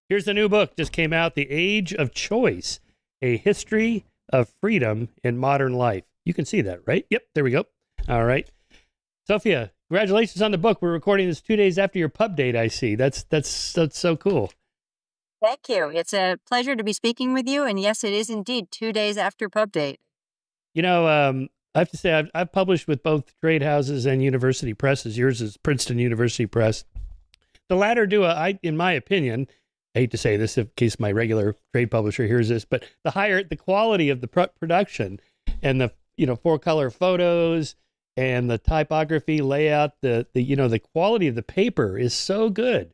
Here's the new book, just came out, The Age of Choice, A History of Freedom in Modern Life. You can see that, right? Yep, there we go. All right. Sophia, congratulations on the book. We're recording this 2 days after your pub date, I see. That's so cool. Thank you. It's a pleasure to be speaking with you. And yes, it is indeed 2 days after pub date. I have to say, I've published with both trade houses and university presses. Yours is Princeton University Press. The latter do, in my opinion, I hate to say this in case my regular trade publisher hears this, but the quality of the production and the, four color photos and the typography layout, the quality of the paper is so good.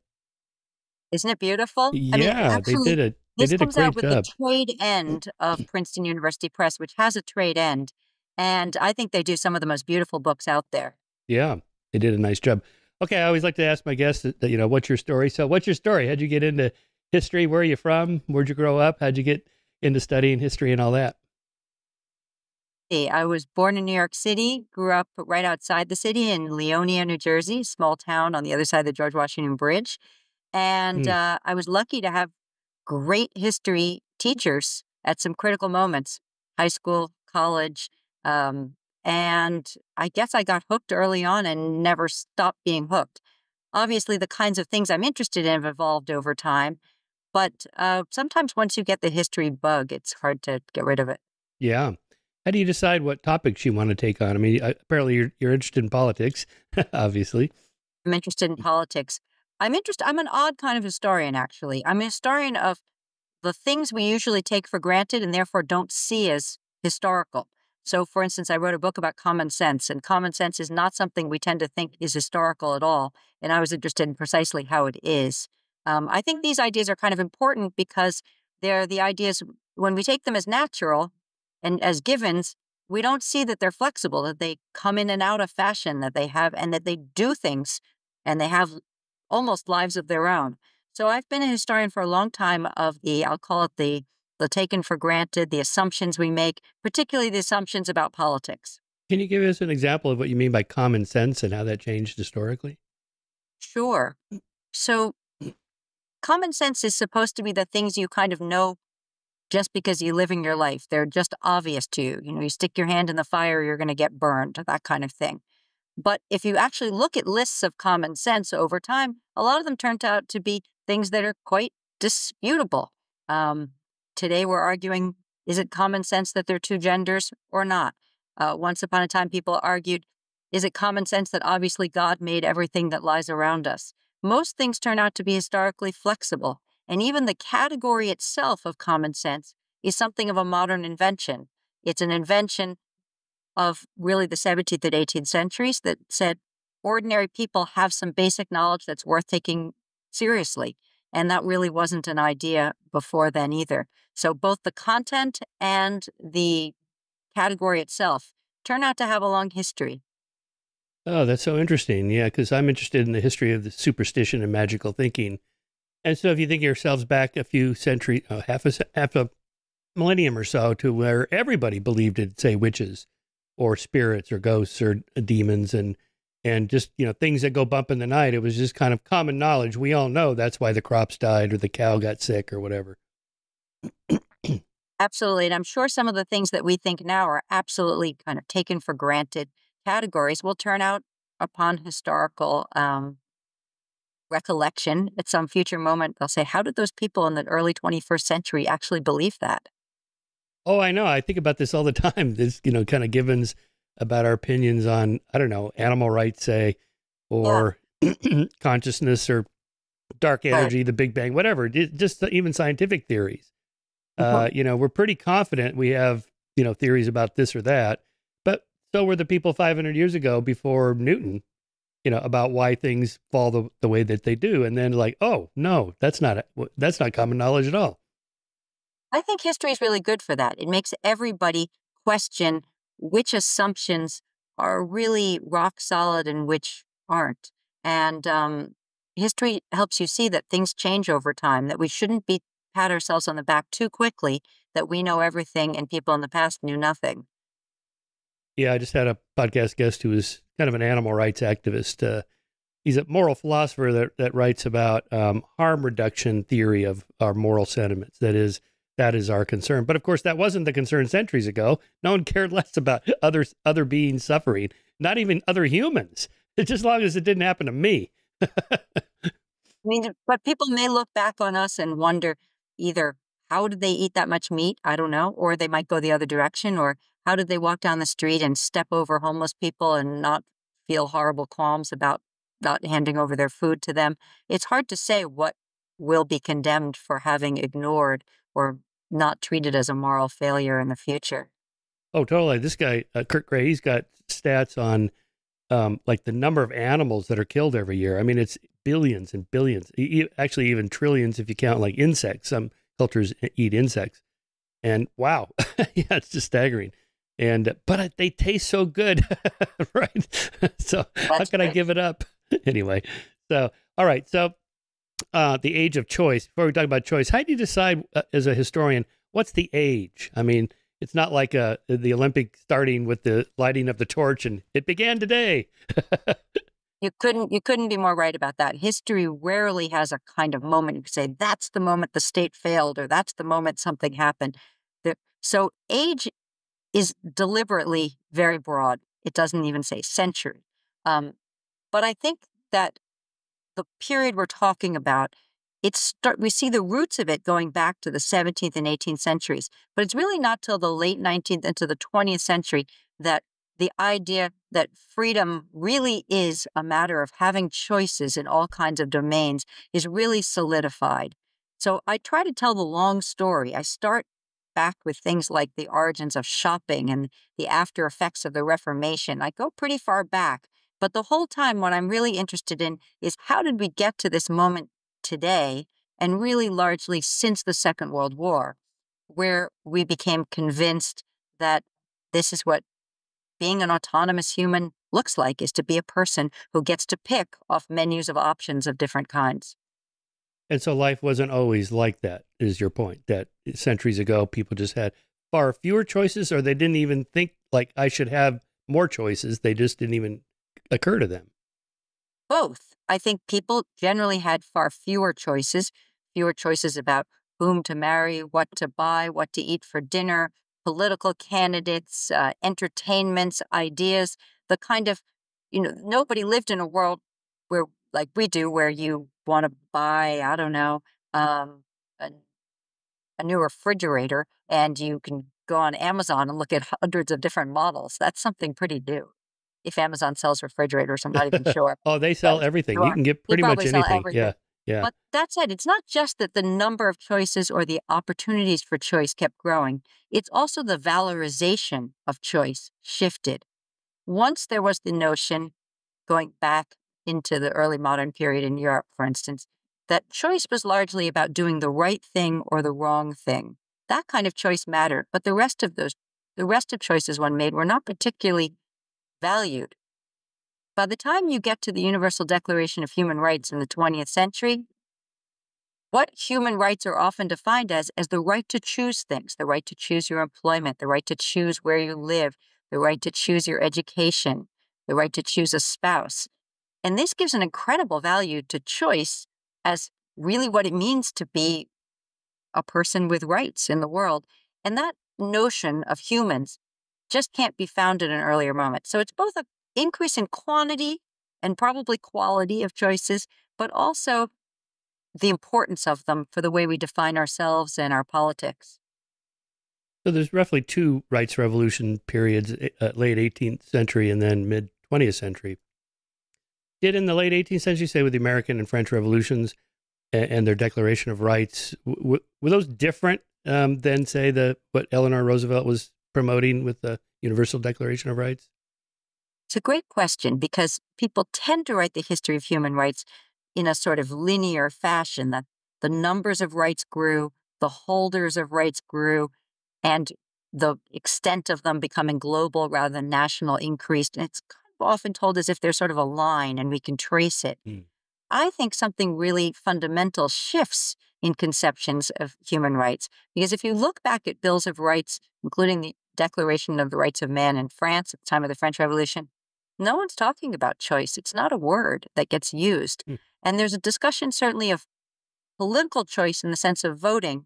Isn't it beautiful? Yeah, they did a this comes great out with job. the trade end of Princeton University Press, which has a trade end. And I think they do some of the most beautiful books out there. Yeah, they did a nice job. Okay, I always like to ask my guests, what's your story? So what's your story? How'd you get into history? Where are you from? Where'd you grow up? How'd you get into studying history and all that? I was born in New York City, grew up right outside the city in Leonia, New Jersey, small town on the other side of the George Washington Bridge. And Hmm. I was lucky to have great history teachers at some critical moments, high school, college. And I guess I got hooked early on and never stopped being hooked. Obviously, the kinds of things I'm interested in have evolved over time, but sometimes once you get the history bug, it's hard to get rid of it. Yeah. How do you decide what topics you want to take on? I mean, apparently you're interested in politics, obviously. I'm interested in politics. I'm an odd kind of historian, actually. I'm a historian of the things we usually take for granted and therefore don't see as historical. So, for instance, I wrote a book about common sense, and common sense is not something we tend to think is historical at all. And I was interested in precisely how it is. I think these ideas are kind of important because they're the ideas, when we take them as natural and as givens, we don't see that they're flexible, that they come in and out of fashion, that they have, and that they do things and they have almost lives of their own. So I've been a historian for a long time of I'll call it the taken for granted, the assumptions we make, particularly the assumptions about politics. Can you give us an example of what you mean by common sense and how that changed historically? Sure. So common sense is supposed to be the things you kind of know just because you live in your life. They're just obvious to you. You stick your hand in the fire, you're going to get burned, that kind of thing. But if you actually look at lists of common sense over time, a lot of them turned out to be things that are quite disputable. Um, Today, we're arguing, is it common sense that there are two genders or not? Once upon a time, people argued, is it common sense that obviously God made everything that lies around us? Most things turn out to be historically flexible, and even the category itself of common sense is something of a modern invention. It's an invention of really the 17th and 18th centuries that said ordinary people have some basic knowledge that's worth taking seriously. And that really wasn't an idea before then either. So both the content and the category itself turn out to have a long history. Oh, that's so interesting. Yeah, because I'm interested in the history of the superstition and magical thinking. And so if you think yourselves back a few centuries, half a millennium or so to where everybody believed in, say, witches or spirits or ghosts or demons and just, things that go bump in the night. It was just kind of common knowledge. We all know that's why the crops died or the cow got sick or whatever. Absolutely. And I'm sure some of the things that we think now are absolutely kind of taken for granted categories will turn out upon historical recollection at some future moment. They'll say, how did those people in the early 21st century actually believe that? Oh, I know. I think about this all the time. This, kind of givens about our opinions on, I don't know, animal rights, say, Yeah, or consciousness or dark right. energy, the Big Bang, whatever, just even scientific theories. Mhm. We're pretty confident we have, theories about this or that, but so were the people 500 years ago before Newton, about why things fall the way that they do. And then like, oh, no, that's not common knowledge at all. I think history is really good for that. It makes everybody question which assumptions are really rock solid and which aren't. And history helps you see that things change over time, that we shouldn't pat ourselves on the back too quickly, that we know everything and people in the past knew nothing. Yeah, I just had a podcast guest who was kind of an animal rights activist. He's a moral philosopher that writes about harm reduction theory of our moral sentiments. That is our concern. But of course, that wasn't the concern centuries ago. No one cared less about other beings suffering, not even other humans. Just as long as it didn't happen to me. I mean, but people may look back on us and wonder either how did they eat that much meat? I don't know. Or they might go the other direction. Or how did they walk down the street and step over homeless people and not feel horrible qualms about not handing over their food to them? It's hard to say what will be condemned for having ignored or not treated as a moral failure in the future. Oh, totally. This guy, Kurt Gray, he's got stats on like the number of animals that are killed every year. I mean, it's billions and billions, actually even trillions if you count like insects. Some cultures eat insects. And wow, yeah, it's just staggering. And but they taste so good, right? So how That's can I great. give it up anyway? So all right, so the age of choice. Before we talk about choice, how do you decide as a historian what's the age? I mean, it's not like the Olympic starting with the lighting of the torch and it began today. You couldn't be more right about that. History rarely has a kind of moment you could say that's the moment the state failed or that's the moment something happened. So age is deliberately very broad. It doesn't even say century. Um, but I think that the period we're talking about, we see the roots of it going back to the 17th and 18th centuries, but it's really not till the late 19th into the 20th century that the idea that freedom really is a matter of having choices in all kinds of domains is really solidified. So I try to tell the long story. I start back with things like the origins of shopping and the after effects of the Reformation. I go pretty far back. But the whole time, what I'm really interested in is how did we get to this moment today, and really largely since the Second World War, where we became convinced that this is what being an autonomous human looks like, is to be a person who gets to pick off menus of options of different kinds. And so life wasn't always like that, is your point, that centuries ago people just had far fewer choices or they didn't even think like I should have more choices. They just didn't even occur to them. Both. I think people generally had far fewer choices about whom to marry, what to buy, what to eat for dinner, political candidates, entertainments, ideas, the kind of, nobody lived in a world where, like we do, where you want to buy, I don't know, um, a, a new refrigerator and you can go on Amazon and look at hundreds of different models. That's something pretty new. If Amazon sells refrigerators, I'm not even sure. Oh, they But sell everything. You sure, can get they pretty much probably sell anything. everything. Yeah. Yeah. But that said, it's not just that the number of choices or the opportunities for choice kept growing. It's also the valorization of choice shifted. Once there was the notion, going back into the early modern period in Europe, for instance, that choice was largely about doing the right thing or the wrong thing. That kind of choice mattered, but the rest of choices one made were not particularly valued. By the time you get to the Universal Declaration of Human Rights in the 20th century, what human rights are often defined as the right to choose things, the right to choose your employment, the right to choose where you live, the right to choose your education, the right to choose a spouse. And this gives an incredible value to choice as really what it means to be a person with rights in the world. And that notion of humans just can't be found in an earlier moment. So it's both an increase in quantity and probably quality of choices, but also the importance of them for the way we define ourselves and our politics. So there's roughly two rights revolution periods, late 18th century and then mid 20th century. Did in the late 18th century, say with the American and French revolutions and their Declaration of Rights, were those different than, say, what Eleanor Roosevelt was promoting with the Universal Declaration of Rights? It's a great question because people tend to write the history of human rights in a sort of linear fashion, that the numbers of rights grew, the holders of rights grew, and the extent of them becoming global rather than national increased. And it's kind of often told as if there's sort of a line and we can trace it. Hmm. I think something really fundamental shifts in conceptions of human rights. Because if you look back at bills of rights, including the Declaration of the Rights of Man in France at the time of the French Revolution, No one's talking about choice. It's not a word that gets used. Hmm. And there's a discussion certainly of political choice in the sense of voting.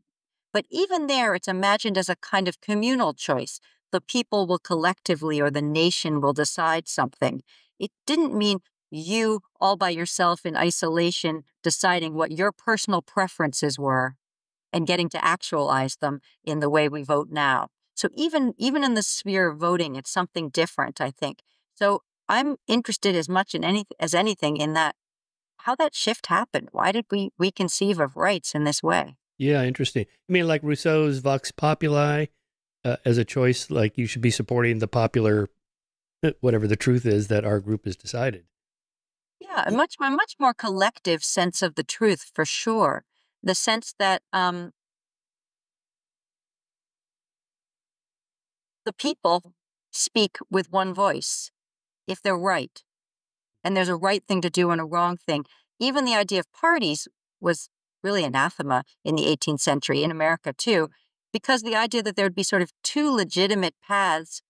But even there, it's imagined as a kind of communal choice. The people will collectively or the nation will decide something. It didn't mean you all by yourself in isolation deciding what your personal preferences were and getting to actualize them in the way we vote now. So even in the sphere of voting, it's something different, I think. So I'm interested as much in anything in that how that shift happened. Why did we conceive of rights in this way? Yeah, interesting. I mean, like Rousseau's Vox Populi as a choice, like you should be supporting the popular, whatever the truth is that our group has decided. Yeah, a much more collective sense of the truth for sure. The sense that the people speak with one voice if they're right, and there's a right thing to do and a wrong thing. Even the idea of parties was really anathema in the 18th century, in America too, because the idea that there would be sort of two legitimate paths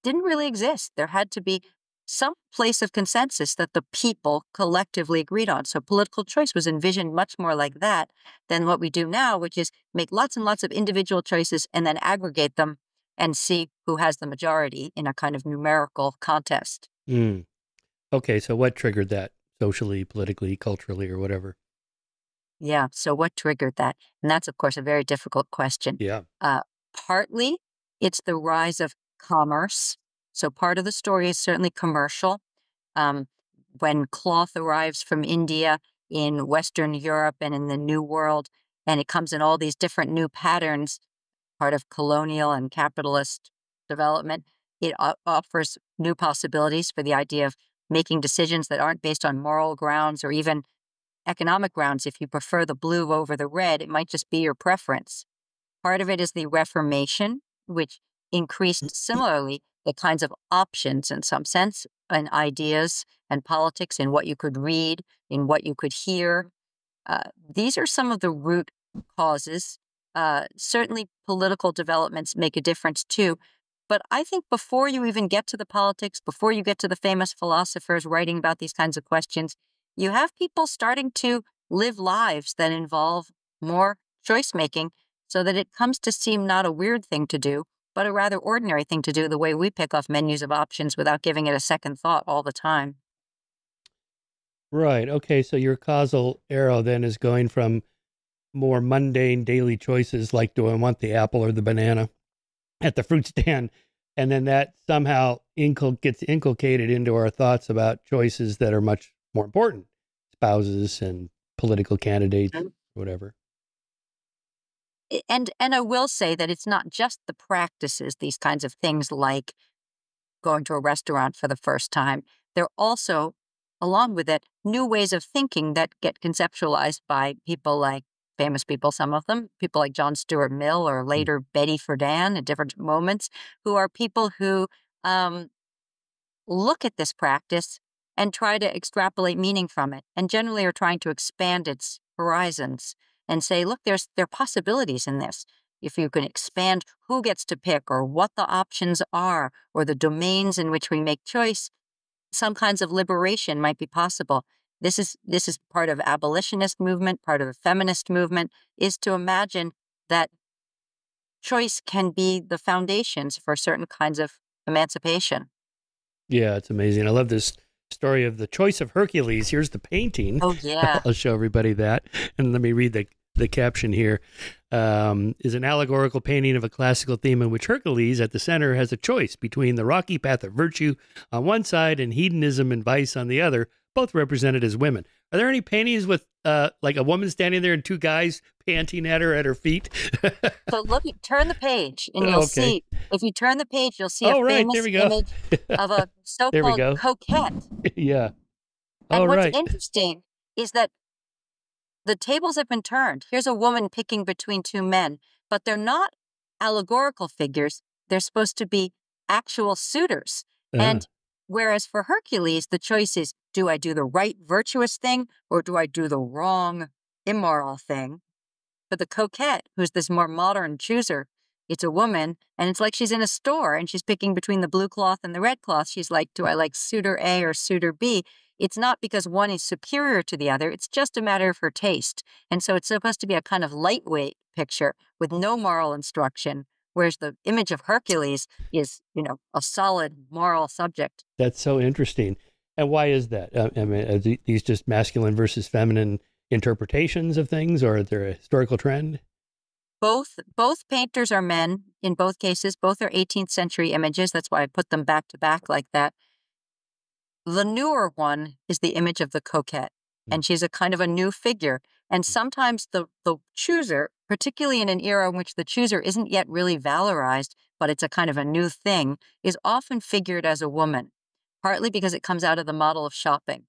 didn't really exist. There had to be some place of consensus that the people collectively agreed on. So political choice was envisioned much more like that than what we do now, which is make lots and lots of individual choices and then aggregate them and see who has the majority in a kind of numerical contest. Mm. Okay, so what triggered that socially, politically, culturally, or whatever? Yeah. So what triggered that? And that's, of course, a very difficult question. Yeah. Uh, Partly, it's the rise of commerce. So part of the story is certainly commercial. Um, when cloth arrives from India in Western Europe and in the New World, and it comes in all these different new patterns, part of colonial and capitalist development, it offers new possibilities for the idea of making decisions that aren't based on moral grounds or even economic grounds. If you prefer the blue over the red, it might just be your preference. Part of it is the Reformation, which increased similarly the kinds of options in some sense and ideas and politics in what you could read, in what you could hear. These are some of the root causes. Certainly, political developments make a difference too. But I think before you even get to the politics, before you get to the famous philosophers writing about these kinds of questions, you have people starting to live lives that involve more choice making so that it comes to seem not a weird thing to do, but a rather ordinary thing to do the way we pick off menus of options without giving it a second thought all the time. Right. Okay, so your causal arrow then is going from more mundane daily choices like do I want the apple or the banana at the fruit stand, and then that somehow gets inculcated into our thoughts about choices that are much more important, spouses and political candidates, whatever. And I will say that it's not just the practices, these kinds of things like going to a restaurant for the first time. They're also, along with it, new ways of thinking that get conceptualized by people like famous people, some of them, people like John Stuart Mill or Mm. later Betty Friedan at different moments, who are people who um, look at this practice and try to extrapolate meaning from it, and generally are trying to expand its horizons and say, look, there are possibilities in this. If you can expand who gets to pick or what the options are or the domains in which we make choice, some kinds of liberation might be possible. This is part of abolitionist movement, part of the feminist movement, is to imagine that choice can be the foundations for certain kinds of emancipation. Yeah, it's amazing. I love this story of the choice of Hercules. Here's the painting. Oh yeah. I'll show everybody that. And let me read the caption here. Is an allegorical painting of a classical theme in which Hercules at the center has a choice between the rocky path of virtue on one side and hedonism and vice on the other, both represented as women. Are there any paintings with like a woman standing there and two guys panting at her feet? So turn the page and you'll Okay. see, if you turn the page, you'll see a Oh, right. There famous we go. image of a There we so-called go. coquette. Yeah. And All what's right. interesting is that the tables have been turned. Here's a woman picking between two men, but they're not allegorical figures. They're supposed to be actual suitors. Uh, And whereas for Hercules, the choice is, do I do the right virtuous thing or do I do the wrong immoral thing? For the coquette, who's this more modern chooser, it's a woman, and it's like she's in a store and she's picking between the blue cloth and the red cloth. She's like, do I like suitor A or suitor B? It's not because one is superior to the other. It's just a matter of her taste. And so it's supposed to be a kind of lightweight picture with no moral instruction, whereas the image of Hercules is, a solid moral subject. That's so interesting. And why is that? I mean, are these just masculine versus feminine interpretations of things, or is there a historical trend? Both painters are men in both cases. Both are 18th century images. That's why I put them back to back like that. The newer one is the image of the coquette, and she's a kind of a new figure. And sometimes the chooser, particularly in an era in which the chooser isn't yet really valorized, but it's a kind of a new thing, is often figured as a woman, partly because it comes out of the model of shopping.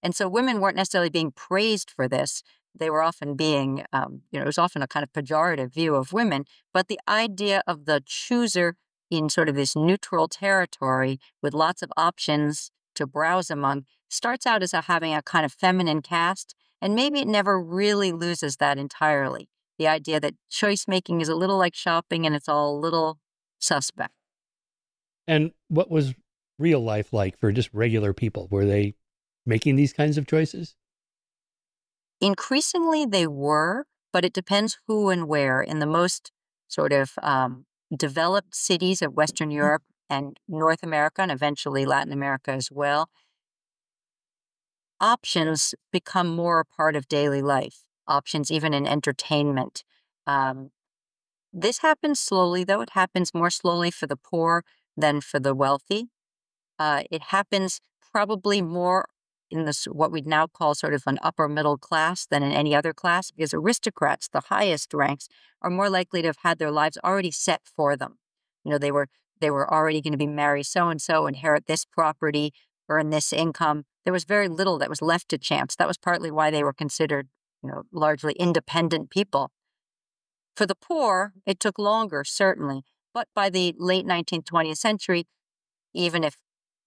And so women weren't necessarily being praised for this. They were often being, it was often a kind of pejorative view of women. But the idea of the chooser in sort of this neutral territory with lots of options to browse among starts out as having a kind of feminine cast, and maybe it never really loses that entirely. The idea that choice making is a little like shopping and it's all a little suspect. And what was real life like for just regular people? Were they making these kinds of choices? Increasingly they were, but it depends who and where. In the most sort of developed cities of Western Europe and North America, and eventually Latin America as well, options become more a part of daily life, options even in entertainment. Um, this happens slowly, though. It happens more slowly for the poor than for the wealthy. It happens probably more in this what we'd now call sort of an upper middle class than in any other class, because aristocrats, the highest ranks, are more likely to have had their lives already set for them. They were already going to be marry so and so, inherit this property, earn this income. There was very little that was left to chance. That was partly why they were considered, largely independent people. For the poor, it took longer, certainly, but by the late 19th, 20th century, even if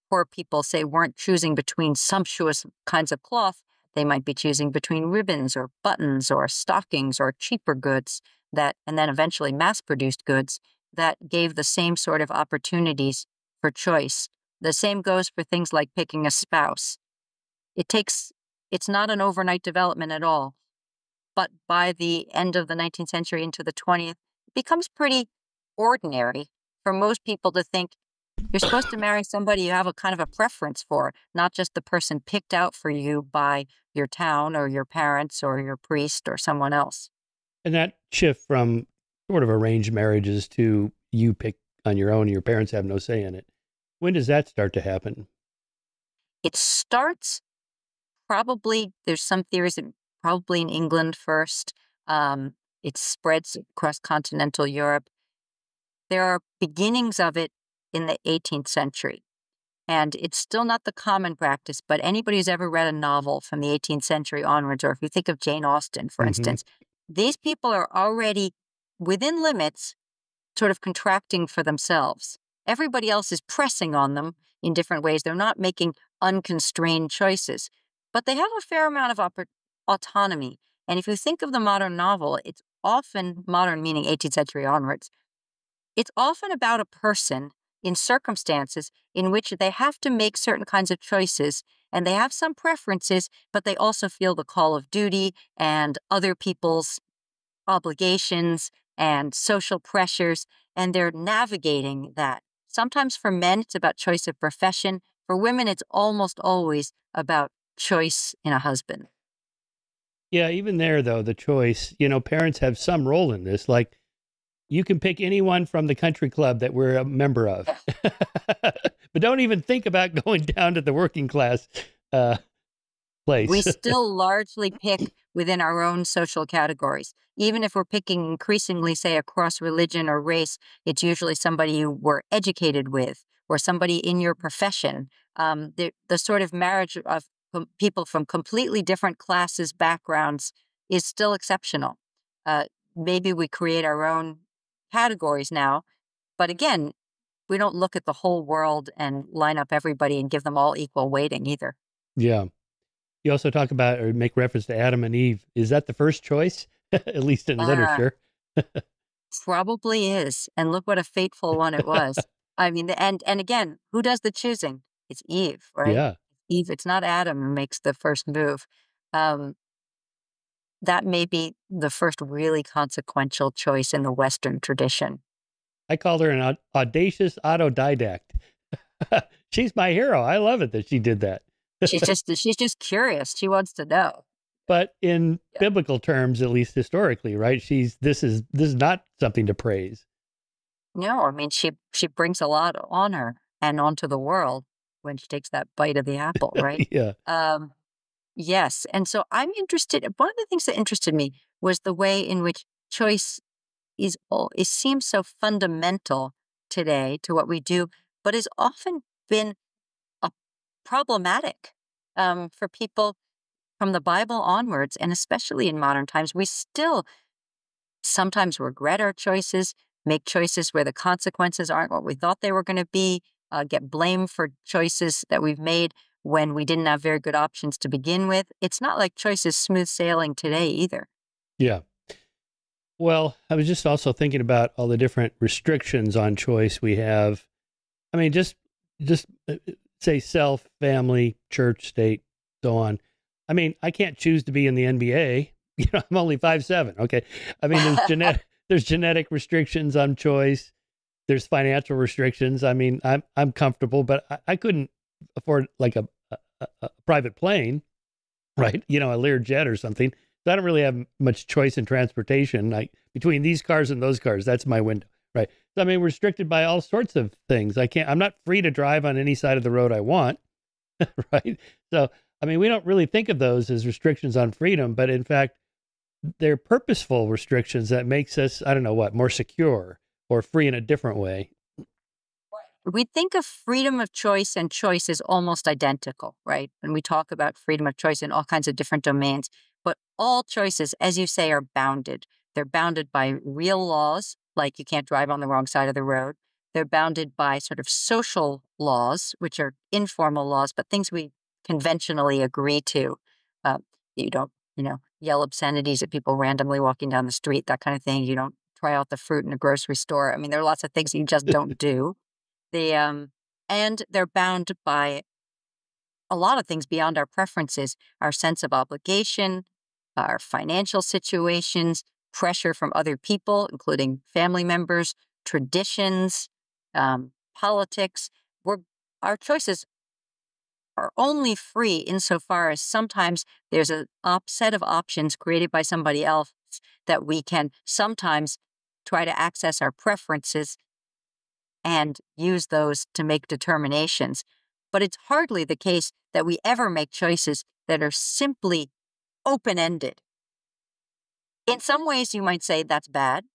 poor people, say, weren't choosing between sumptuous kinds of cloth, they might be choosing between ribbons or buttons or stockings or cheaper goods and then eventually mass-produced goods that gave the same sort of opportunities for choice. The same goes for things like picking a spouse. It's not an overnight development at all, but by the end of the 19th century into the 20th, it becomes pretty ordinary for most people to think you're supposed to marry somebody you have a kind of a preference for, not just the person picked out for you by your town or your parents or your priest or someone else. And that shift from sort of arranged marriages to you pick on your own and your parents have no say in it, when does that start to happen? It starts there's some theories that probably in England first. It spreads across continental Europe. There are beginnings of it in the 18th century. And it's still not the common practice, but anybody who's ever read a novel from the 18th century onwards, or if you think of Jane Austen, for instance, these people are already within limits, sort of contracting for themselves. Everybody else is pressing on them in different ways. They're not making unconstrained choices, but they have a fair amount of autonomy. And if you think of the modern novel, it's often, modern meaning 18th century onwards, it's often about a person in circumstances in which they have to make certain kinds of choices and they have some preferences, but they also feel the call of duty and other people's obligations and social pressures, and they're navigating that. Sometimes for men, it's about choice of profession. For women, it's almost always about choice in a husband. Yeah, even there, though, the choice, parents have some role in this. Like, you can pick anyone from the country club that we're a member of. But don't even think about going down to the working class place. We still largely pick within our own social categories. Even if we're picking increasingly, say, across religion or race, it's usually somebody you were educated with or somebody in your profession. The sort of marriage of people from completely different classes, backgrounds is still exceptional. Maybe we create our own categories now, but again, we don't look at the whole world and line up everybody and give them all equal weighting either. Yeah. You also talk about or make reference to Adam and Eve. Is that the first choice? At least in literature. Probably is, and look what a fateful one it was. I mean, and again, who does the choosing? It's Eve, right? Yeah. Eve, it's not Adam who makes the first move. Um, that may be the first really consequential choice in the Western tradition. I called her an audacious autodidact. She's my hero. I love it that she did that. She's just curious. She wants to know. But in Yeah. biblical terms, at least historically, right? This is not something to praise. No, I mean she brings a lot on her and onto the world when she takes that bite of the apple, right? Yeah. Um, yes, and so I'm interested. One of the things that interested me was the way in which choice it seems so fundamental today to what we do, but has often been a problematic for people from the Bible onwards, and especially in modern times. We still sometimes regret our choices, make choices where the consequences aren't what we thought they were going to be, get blamed for choices that we've made when we didn't have very good options to begin with. It's not like choice is smooth sailing today either. Yeah. Well, I was just also thinking about all the different restrictions on choice we have. I mean, just say self, family, church, state, so on. I mean, I can't choose to be in the NBA. I'm only 5'7". Okay. I mean, there's genetic restrictions on choice. There's financial restrictions. I mean, I'm comfortable, but I couldn't afford like a private plane, right? A Learjet or something. So I don't really have much choice in transportation. Like between these cars and those cars, that's my window, right? So I mean, we're restricted by all sorts of things. I'm not free to drive on any side of the road I want, right? So I mean, we don't really think of those as restrictions on freedom, but in fact, they're purposeful restrictions that makes us, I don't know what, more secure or free in a different way. We think of freedom of choice and choice as almost identical, right? When we talk about freedom of choice in all kinds of different domains, but all choices, as you say, are bounded. They're bounded by real laws, like you can't drive on the wrong side of the road. They're bounded by sort of social laws, which are informal laws, but things we conventionally agree to. Uh, you don't, yell obscenities at people randomly walking down the street, that kind of thing. You don't try out the fruit in a grocery store. I mean, there are lots of things you just don't do. And they're bound by a lot of things beyond our preferences, our sense of obligation, our financial situations, pressure from other people, including family members, traditions, politics. Our choices are only free insofar as sometimes there's a set of options created by somebody else that we can sometimes try to access our preferences and use those to make determinations. But it's hardly the case that we ever make choices that are simply open ended. In some ways, you might say that's bad.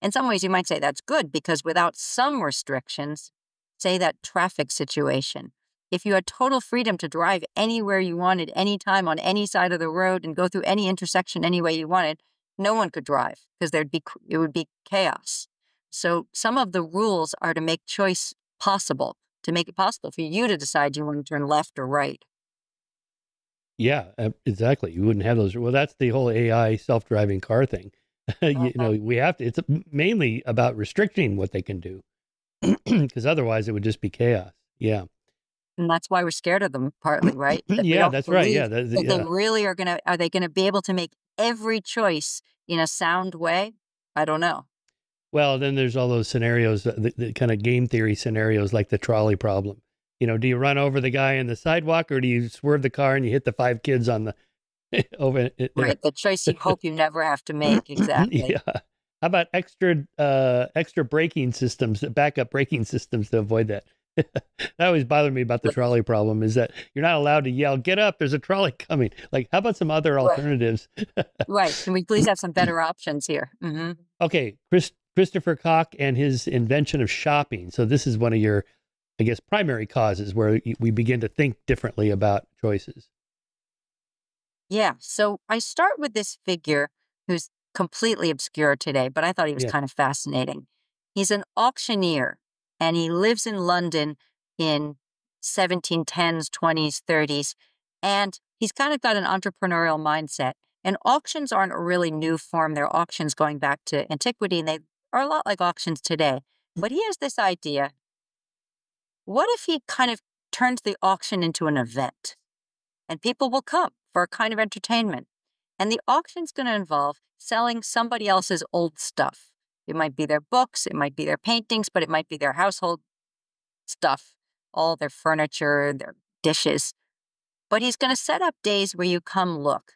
In some ways, you might say that's good because without some restrictions, say that traffic situation, if you had total freedom to drive anywhere you wanted, anytime on any side of the road and go through any intersection any way you wanted, no one could drive because it would be chaos. So some of the rules are to make choice possible, to make it possible for you to decide you want to turn left or right. Yeah, exactly. You wouldn't have those. Well, that's the whole AI self-driving car thing. Mhm. We have to. It's mainly about restricting what they can do, because otherwise it would just be chaos. Yeah, And that's why we're scared of them, partly, right? That we yeah, don't that's right. believe Yeah, that they yeah. really are they gonna be able to make every choice in a sound way? I don't know. Well, then there's all those scenarios, the kind of game theory scenarios, like the trolley problem. Do you run over the guy in the sidewalk, or do you swerve the car and you hit the five kids on the over it there? Right, the choice you hope you never have to make, exactly. Yeah. How about extra braking systems, backup braking systems to avoid that? That always bothered me about the But trolley problem is that you're not allowed to yell, "Get up, there's a trolley coming." Like, how about some other right, alternatives? right, can we please have some better options here? Mhm. Okay, Christopher Koch and his invention of shopping. So this is one of your, I guess, primary causes where we begin to think differently about choices. Yeah, so I start with this figure who's completely obscure today, but I thought he was Yeah. kind of fascinating. He's an auctioneer, and he lives in London in 1710s, 20s, 30s, and he's kind of got an entrepreneurial mindset. And auctions aren't a really new form. They're auctions going back to antiquity, and they are a lot like auctions today. But he has this idea. What if he kind of turns the auction into an event and people will come for a kind of entertainment? And the auction's going to involve selling somebody else's old stuff. It might be their books, it might be their paintings, but it might be their household stuff, all their furniture, their dishes. But he's going to set up days where you come look.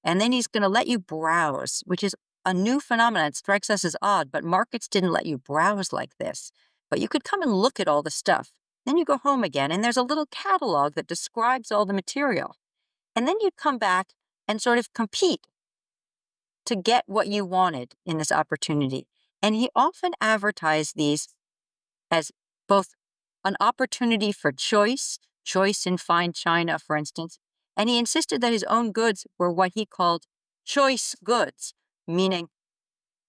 And then he's going to let you browse, which is a new phenomenon. It strikes us as odd, but markets didn't let you browse like this. But you could come and look at all the stuff. Then you go home again, and there's a little catalog that describes all the material. And then you'd come back and sort of compete to get what you wanted in this opportunity. And he often advertised these as both an opportunity for choice in fine china, for instance, and he insisted that his own goods were what he called choice goods, meaning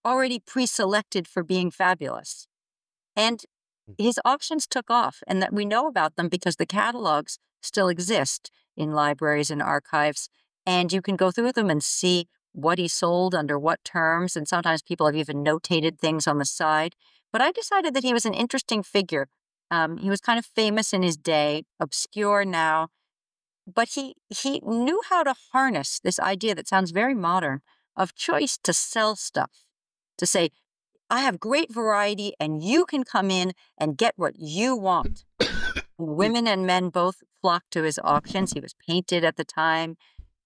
already pre-selected for being fabulous. And his auctions took off, and that we know about them because the catalogs still exist in libraries and archives, and you can go through them and see what he sold under what terms, and sometimes people have even notated things on the side. But I decided that he was an interesting figure. He was kind of famous in his day, obscure now, but he knew how to harness this idea that sounds very modern of choice to sell stuff, to say, I have great variety and you can come in and get what you want. Women and men both flocked to his auctions. He was painted at the time.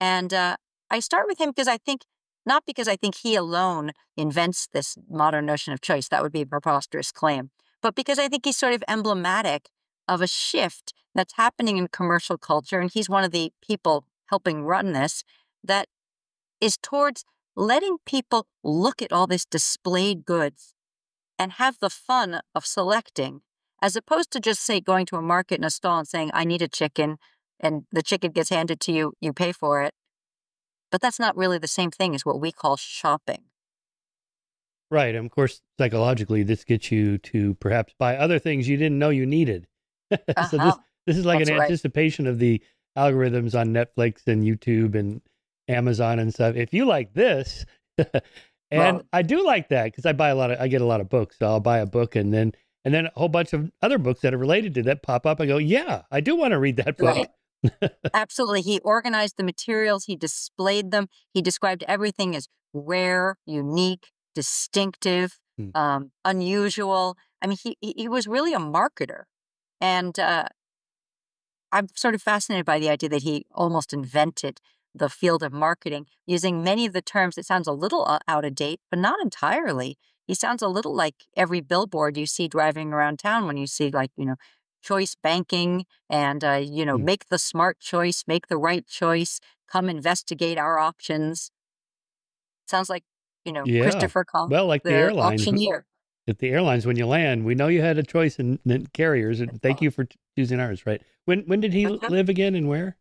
And I start with him because I think, not because I think he alone invents this modern notion of choice, that would be a preposterous claim, but because I think he's sort of emblematic of a shift that's happening in commercial culture. And he's one of the people helping run this, that is towards letting people look at all this displayed goods and have the fun of selecting, as opposed to just, say, going to a market in a stall and saying, I need a chicken, and the chicken gets handed to you, you pay for it. But that's not really the same thing as what we call shopping. Right. And of course, psychologically, this gets you to perhaps buy other things you didn't know you needed. So Uh-huh. this is like an That's right. anticipation of the algorithms on Netflix and YouTube and Amazon and stuff. If you like this, and Right. I do like that because I get a lot of books. So I'll buy a book and then a whole bunch of other books that are related to that pop up. I go, yeah, I do want to read that book. Right. Absolutely. He organized the materials, he displayed them, he described everything as rare, unique, distinctive, Hmm. unusual. I mean, he was really a marketer. And I'm sort of fascinated by the idea that he almost invented the field of marketing using many of the terms. It sounds a little out of date, but not entirely. He sounds a little like every billboard you see driving around town when you see, like, choice banking and, Hmm. make the smart choice, make the right choice, come investigate our options. Sounds like, Yeah. Christopher Call, Well, like the the airlines, auctioneer. at the airlines when you land, we know you had a choice in carriers, and thank you for choosing ours. Right. When did he live again and where?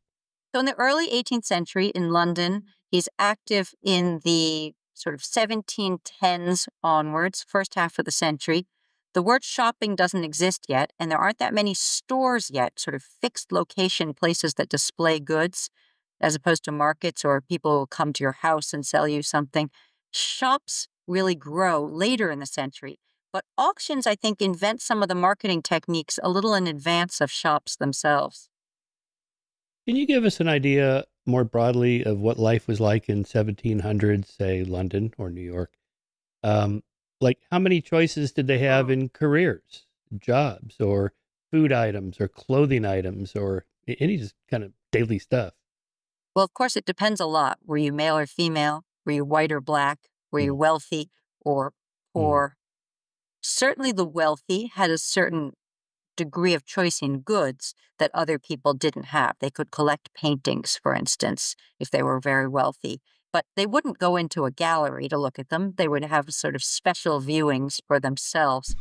So in the early 18th century in London, he's active in the sort of 1710s onwards, first half of the century. The word shopping doesn't exist yet, and there aren't that many stores yet, sort of fixed location places that display goods, as opposed to markets or people will come to your house and sell you something. Shops really grow later in the century, but auctions, I think, invent some of the marketing techniques a little in advance of shops themselves. Can you give us an idea more broadly of what life was like in 1700s, say London or New York? Um, like how many choices did they have in careers, jobs, or food items, or clothing items, or any just kind of daily stuff? Well, of course, it depends a lot. Were you male or female? Were you white or black? Were you Mm, wealthy or mm, poor? Certainly, the wealthy had a certain degree of choice in goods that other people didn't have. They could collect paintings, for instance, if they were very wealthy, but they wouldn't go into a gallery to look at them. They would have sort of special viewings for themselves.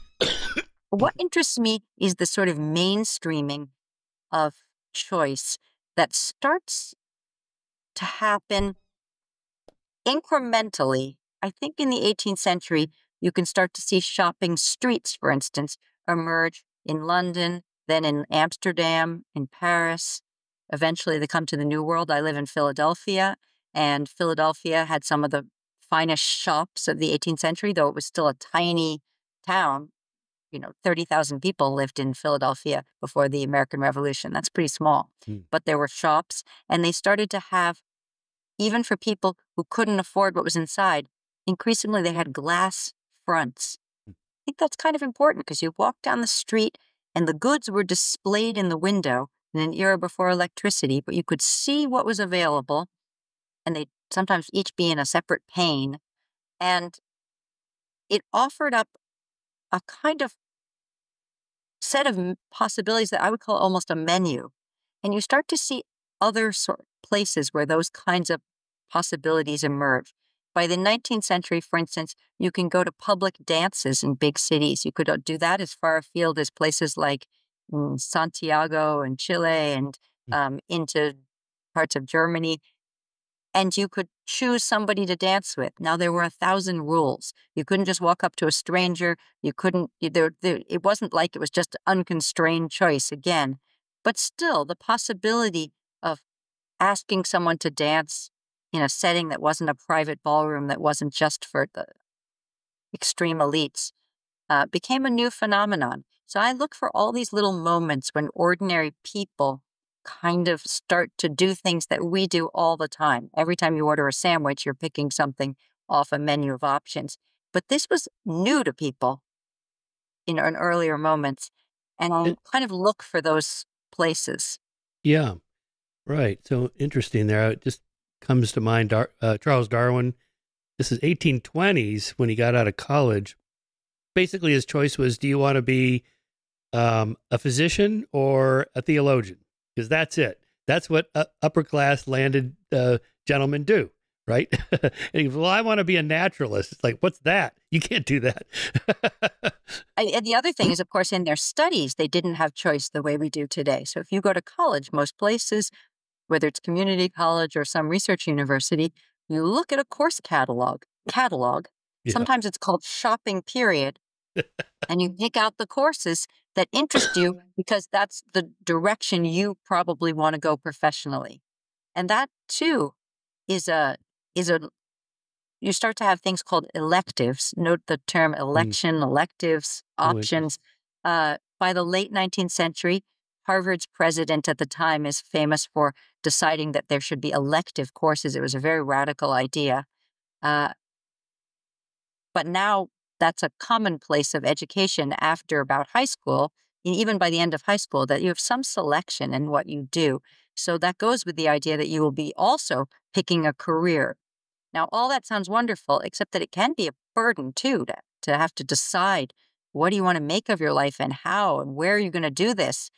What interests me is the sort of mainstreaming of choice that starts to happen incrementally. I think in the 18th century, you can start to see shopping streets, for instance, emerge in London, then in Amsterdam, in Paris. Eventually, they come to the New World. I live in Philadelphia, and Philadelphia had some of the finest shops of the 18th century, though it was still a tiny town. 30,000 people lived in Philadelphia before the American Revolution. That's pretty small. Mm. But there were shops, and they started to have, even for people who couldn't afford what was inside, increasingly they had glass fronts. I think that's kind of important because you walk down the street and the goods were displayed in the window in an era before electricity, but you could see what was available, and they sometimes each be in a separate pane. And it offered up a kind of set of possibilities that I would call almost a menu. And you start to see other places where those kinds of possibilities emerge. By the 19th century, for instance, you can go to public dances in big cities. You could do that as far afield as places like Santiago and Chile and Mm. into parts of Germany. And you could choose somebody to dance with. Now, there were 1,000 rules. You couldn't just walk up to a stranger. You couldn't, it wasn't like it was just unconstrained choice again. But still, the possibility of asking someone to dance in a setting that wasn't a private ballroom, that wasn't just for the extreme elites, became a new phenomenon. So I look for all these little moments when ordinary people kind of start to do things that we do all the time. Every time you order a sandwich, you're picking something off a menu of options. But this was new to people in earlier moments. And I And, kind of look for those places. yeah, right. So interesting there. It just comes to mind Charles Darwin. This is 1820s when he got out of college. Basically, his choice was, do you want to be a physician or a theologian? Because that's it. That's what upper class landed gentlemen do, right? And he goes, well, I want to be a naturalist. It's like, what's that? You can't do that. And the other thing is, of course, in their studies, they didn't have choice the way we do today. So if you go to college, most places, whether it's community college or some research university, you look at a course catalog. Yeah. Sometimes it's called shopping period. And you pick out the courses that interest you because that's the direction you probably want to go professionally. And that too is a you start to have things called electives. Note the term Mm. election, electives, Oh, interesting. options. By the late 19th century, Harvard's president at the time is famous for deciding that there should be elective courses. It was a very radical idea. Uh, but now that's a commonplace of education after about high school, and even by the end of high school, that you have some selection in what you do. So that goes with the idea that you will be also picking a career. Now, all that sounds wonderful, except that it can be a burden too, to have to decide what do you want to make of your life and how and where are you going to do this.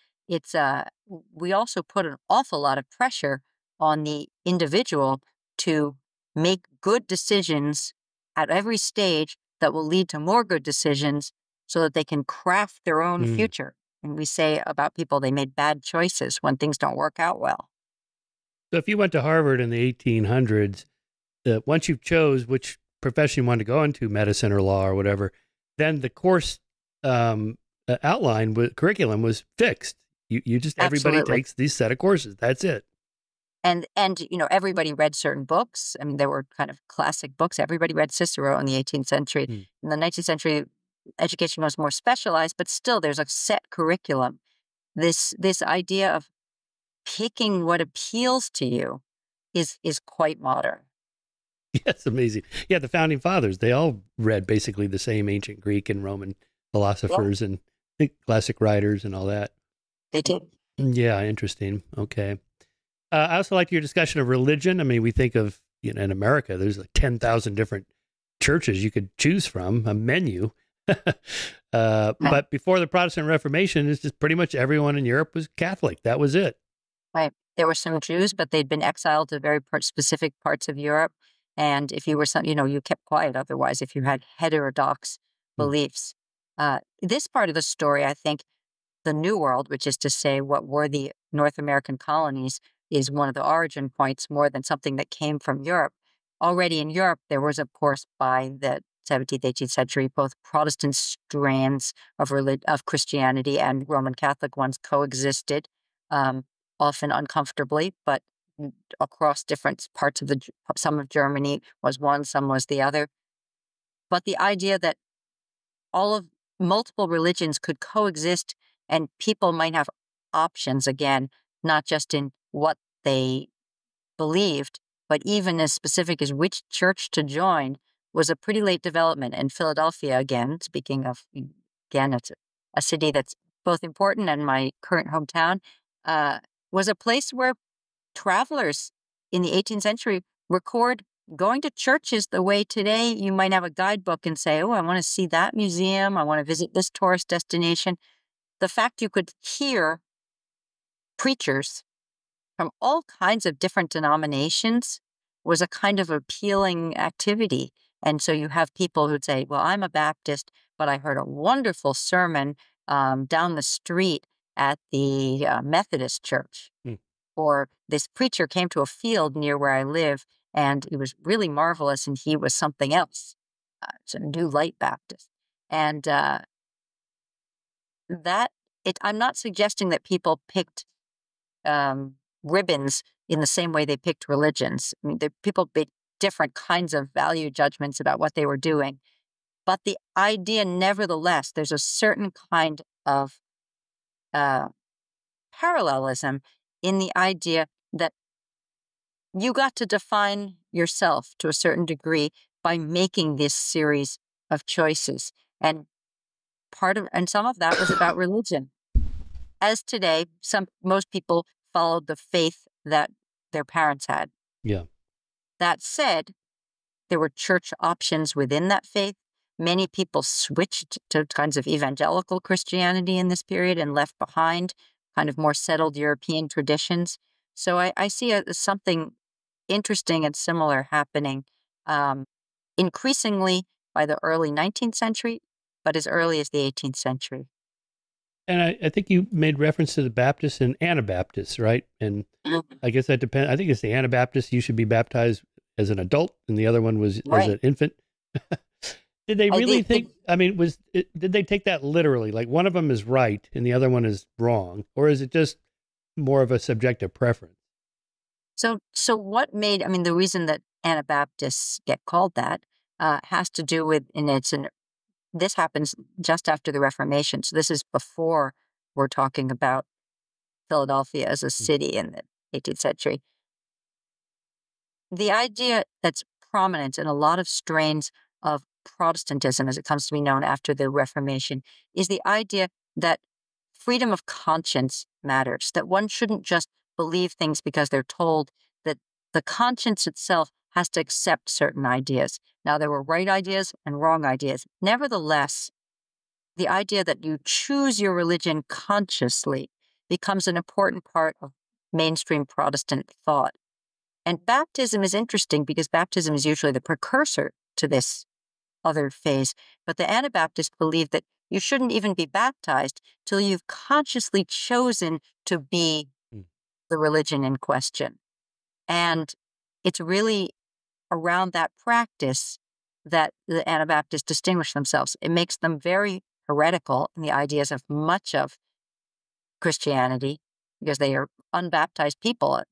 We also put an awful lot of pressure on the individual to make good decisions at every stage that will lead to more good decisions so that they can craft their own Mm. future. And we say about people, they made bad choices when things don't work out well. So if you went to Harvard in the 1800s, once you chose which profession you wanted to go into, medicine or law or whatever, then the course outline with curriculum was fixed. You just, everybody Absolutely. takes these set of courses. That's it. And everybody read certain books. I mean, there were kind of classic books. Everybody read Cicero in the 18th century. Mm. In the 19th century, education was more specialized, but still there's a set curriculum. This idea of picking what appeals to you is quite modern. Yes, amazing. Yeah, the founding fathers, they all read basically the same ancient Greek and Roman Yeah, philosophers and classic writers and all that. they did. Yeah, interesting. Okay. I also like your discussion of religion. I mean, we think of, in America, there's like 10,000 different churches you could choose from, a menu. But before the Protestant Reformation, it's just pretty much everyone in Europe was Catholic. That was it. Right. There were some Jews, but they'd been exiled to very specific parts of Europe. And if you were you kept quiet otherwise if you had heterodox Mm. beliefs. This part of the story, I think, the New World, which is to say what were the North American colonies, is one of the origin points more than something that came from Europe. Already in Europe, there was, of course, by the 17th, 18th century, both Protestant strands of Christianity and Roman Catholic ones coexisted, um, often uncomfortably, but across different parts of some of Germany was one, some was the other. But the idea that all of multiple religions could coexist and people might have options again, not just in what they believed, but even as specific as which church to join, was a pretty late development. And Philadelphia, again, speaking of, again, it's a city that's both important and my current hometown, uh, was a place where travelers in the 18th century record going to churches the way today you might have a guidebook and say, oh, I want to see that museum. I want to visit this tourist destination. The fact you could hear preachers from all kinds of different denominations was a kind of appealing activity. And so you have people who'd say, well, I'm a Baptist, but I heard a wonderful sermon down the street at the Methodist church. Hmm. Or this preacher came to a field near where I live, and it was really marvelous, and he was something else. It's a New Light Baptist. And I'm not suggesting that people picked ribbons in the same way they picked religions. I mean, people made different kinds of value judgments about what they were doing. But the idea, nevertheless, there's a certain kind of parallelism in the idea that you got to define yourself to a certain degree by making this series of choices. And some of that was about religion. As today, most people followed the faith that their parents had. Yeah. That said, there were church options within that faith. Many people switched to kinds of evangelical Christianity in this period and left behind kind of more settled European traditions. So I see something interesting and similar happening increasingly by the early 19th century, but as early as the 18th century. And I think you made reference to the Baptists and Anabaptists, right? And I guess that depends. I think it's the Anabaptists, you should be baptized as an adult, and the other one was as an infant. Did they really think, I mean, did they take that literally? Like one of them is right and the other one is wrong? Or is it just more of a subjective preference? So what made, I mean, the reason that Anabaptists get called that has to do with, this happens just after the Reformation. So this is before we're talking about Philadelphia as a city in the 18th century. The idea that's prominent in a lot of strains of Protestantism, as it comes to be known after the Reformation, is the idea that freedom of conscience matters, that one shouldn't just believe things because they're told, that the conscience itself has to accept certain ideas. Now, there were right ideas and wrong ideas. Nevertheless, the idea that you choose your religion consciously becomes an important part of mainstream Protestant thought. And baptism is interesting because baptism is usually the precursor to this other phase. But the Anabaptists believe that you shouldn't even be baptized till you've consciously chosen to be the religion in question. And it's really around that practice that the Anabaptists distinguish themselves. It makes them very heretical in the ideas of much of Christianity because they are unbaptized people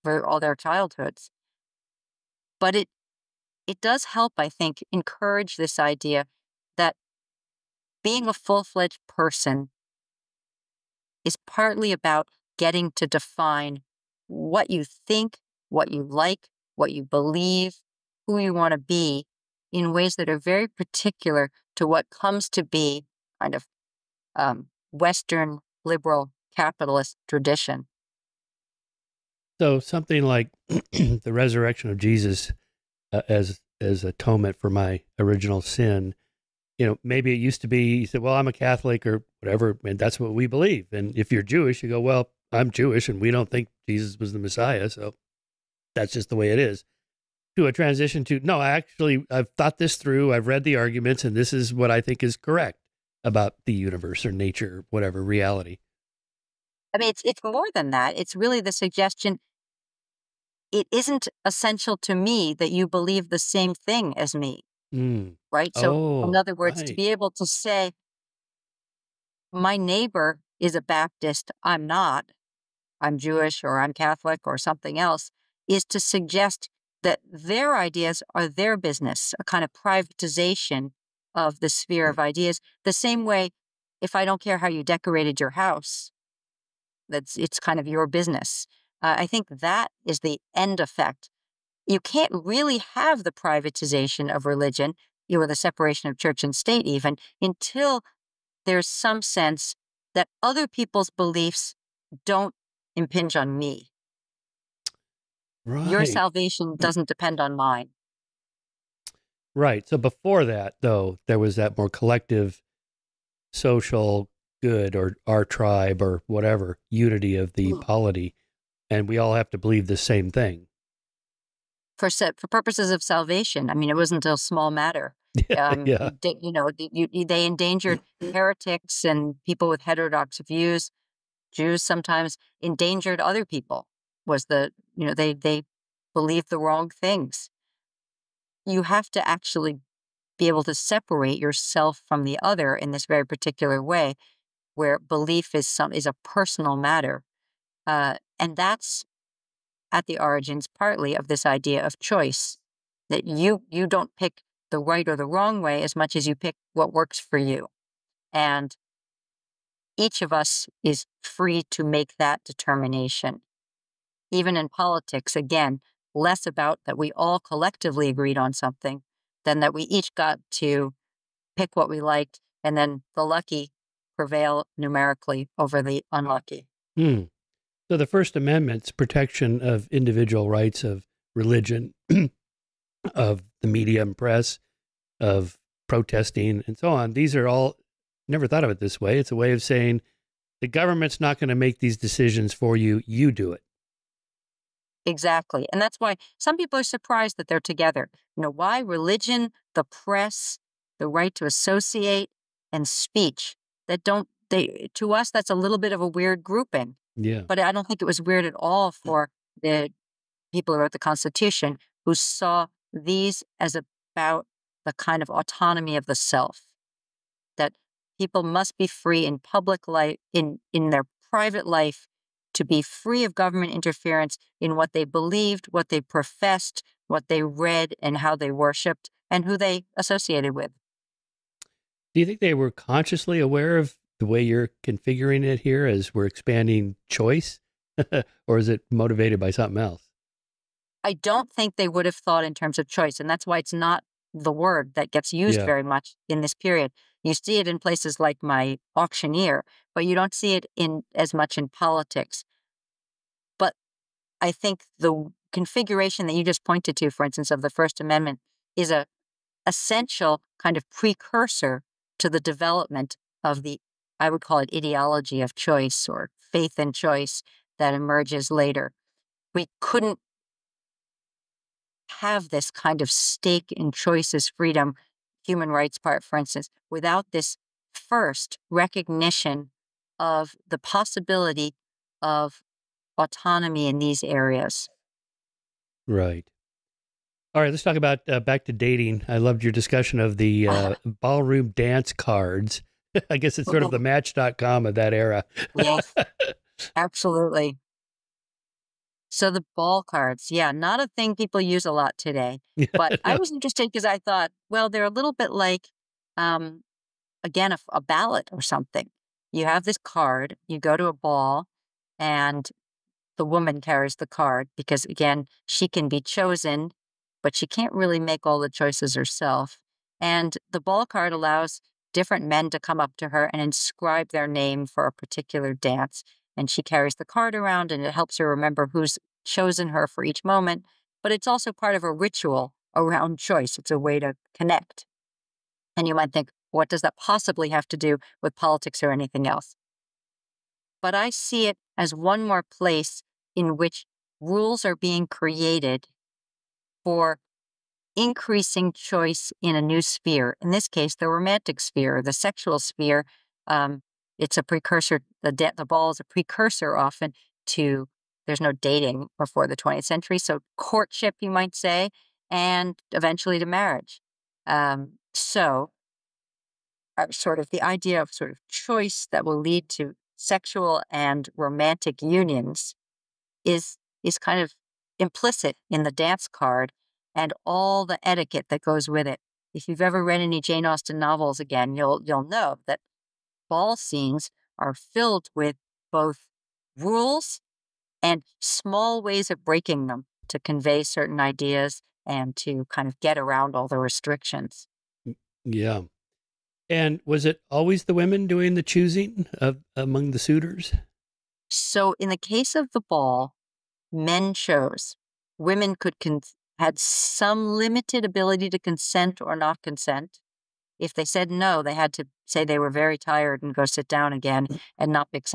for all their childhoods. But it does help, I think, encourage this idea that being a full-fledged person is partly about getting to define what you think, what you like, what you believe, who you want to be in ways that are very particular to what comes to be kind of Western liberal capitalist tradition. So something like the resurrection of Jesus as atonement for my original sin. Maybe it used to be, you said, well, I'm a Catholic or whatever, and that's what we believe. And if you're Jewish, you go, well, I'm Jewish and we don't think Jesus was the Messiah. So that's just the way it is. To a transition to, no, actually, I've thought this through. I've read the arguments and this is what I think is correct about the universe or nature, whatever, reality. I mean, it's more than that. It's really the suggestion it isn't essential to me that you believe the same thing as me, right? So in other words, to be able to say, my neighbor is a Baptist, I'm not, I'm Jewish or I'm Catholic or something else, is to suggest that their ideas are their business, a kind of privatization of the sphere of ideas. The same way, if I don't care how you decorated your house, it's kind of your business. I think that is the end effect. You can't really have the privatization of religion, or the separation of church and state even, until there's some sense that other people's beliefs don't impinge on me. Your Right. salvation doesn't depend on mine. Right. So before that, though, there was that more collective social good or our tribe or whatever unity of the polity. And we all have to believe the same thing. For purposes of salvation, I mean, it wasn't a small matter. Yeah. They endangered heretics and people with heterodox views. Jews sometimes endangered other people. They believed the wrong things. You have to actually be able to separate yourself from the other in this very particular way, where belief is a personal matter, and that's at the origins partly of this idea of choice, that you don't pick the right or the wrong way as much as you pick what works for you, and each of us is free to make that determination. Even in politics, again, less about that we all collectively agreed on something than that we each got to pick what we liked, and then the lucky prevail numerically over the unlucky. Hmm. So the First Amendment's protection of individual rights of religion, of the media and press, of protesting and so on, these are all, never thought of it this way. It's a way of saying the government's not going to make these decisions for you. You do it. Exactly. And that's why some people are surprised that they're together. Why religion, the press, the right to associate, and speech that don't they to us that's a little bit of a weird grouping. Yeah. But I don't think it was weird at all for the people who wrote the Constitution, who saw these as about the kind of autonomy of the self, that people must be free in public life, in their private life, to be free of government interference in what they believed, what they professed, what they read, and how they worshiped, and who they associated with. Do you think they were consciously aware of the way you're configuring it here as we're expanding choice? Or is it motivated by something else? I don't think they would have thought in terms of choice, and that's why it's not the word that gets used Yeah. very much in this period. You see it in places like my auctioneer, but you don't see it in as much in politics. But I think the configuration that you just pointed to, for instance, of the First Amendment, is a essential kind of precursor to the development of the, I would call it, ideology of choice or faith in choice that emerges later. We couldn't have this kind of stake in choices, freedom, human rights part, for instance, without this first recognition of the possibility of autonomy in these areas. Right. All right, let's talk about back to dating. I loved your discussion of the ballroom dance cards. I guess it's sort of the Match.com of that era. Yes, absolutely. So the ball cards, yeah, not a thing people use a lot today. But I No. was interested because I thought, well, they're a little bit like, um, again, a ballot or something. You have this card, you go to a ball, and the woman carries the card because, again, she can be chosen, but she can't really make all the choices herself. And the ball card allows different men to come up to her and inscribe their name for a particular dance. And she carries the card around, and it helps her remember who's chosen her for each moment. But it's also part of a ritual around choice. It's a way to connect. And you might think, what does that possibly have to do with politics or anything else? But I see it as one more place in which rules are being created for increasing choice in a new sphere. In this case, the romantic sphere, the sexual sphere. Um, it's a precursor. The ball is a precursor often to. There's no dating before the 20th century, so courtship, you might say, and eventually to marriage. So, sort of the idea of sort of choice that will lead to sexual and romantic unions is kind of implicit in the dance card and all the etiquette that goes with it. If you've ever read any Jane Austen novels again, you'll know that ball scenes are filled with both rules and small ways of breaking them to convey certain ideas and to kind of get around all the restrictions. Yeah. And was it always the women doing the choosing of among the suitors? So in the case of the ball, men chose. Women had some limited ability to consent or not consent. If they said no, they had to say they were very tired and go sit down again and not let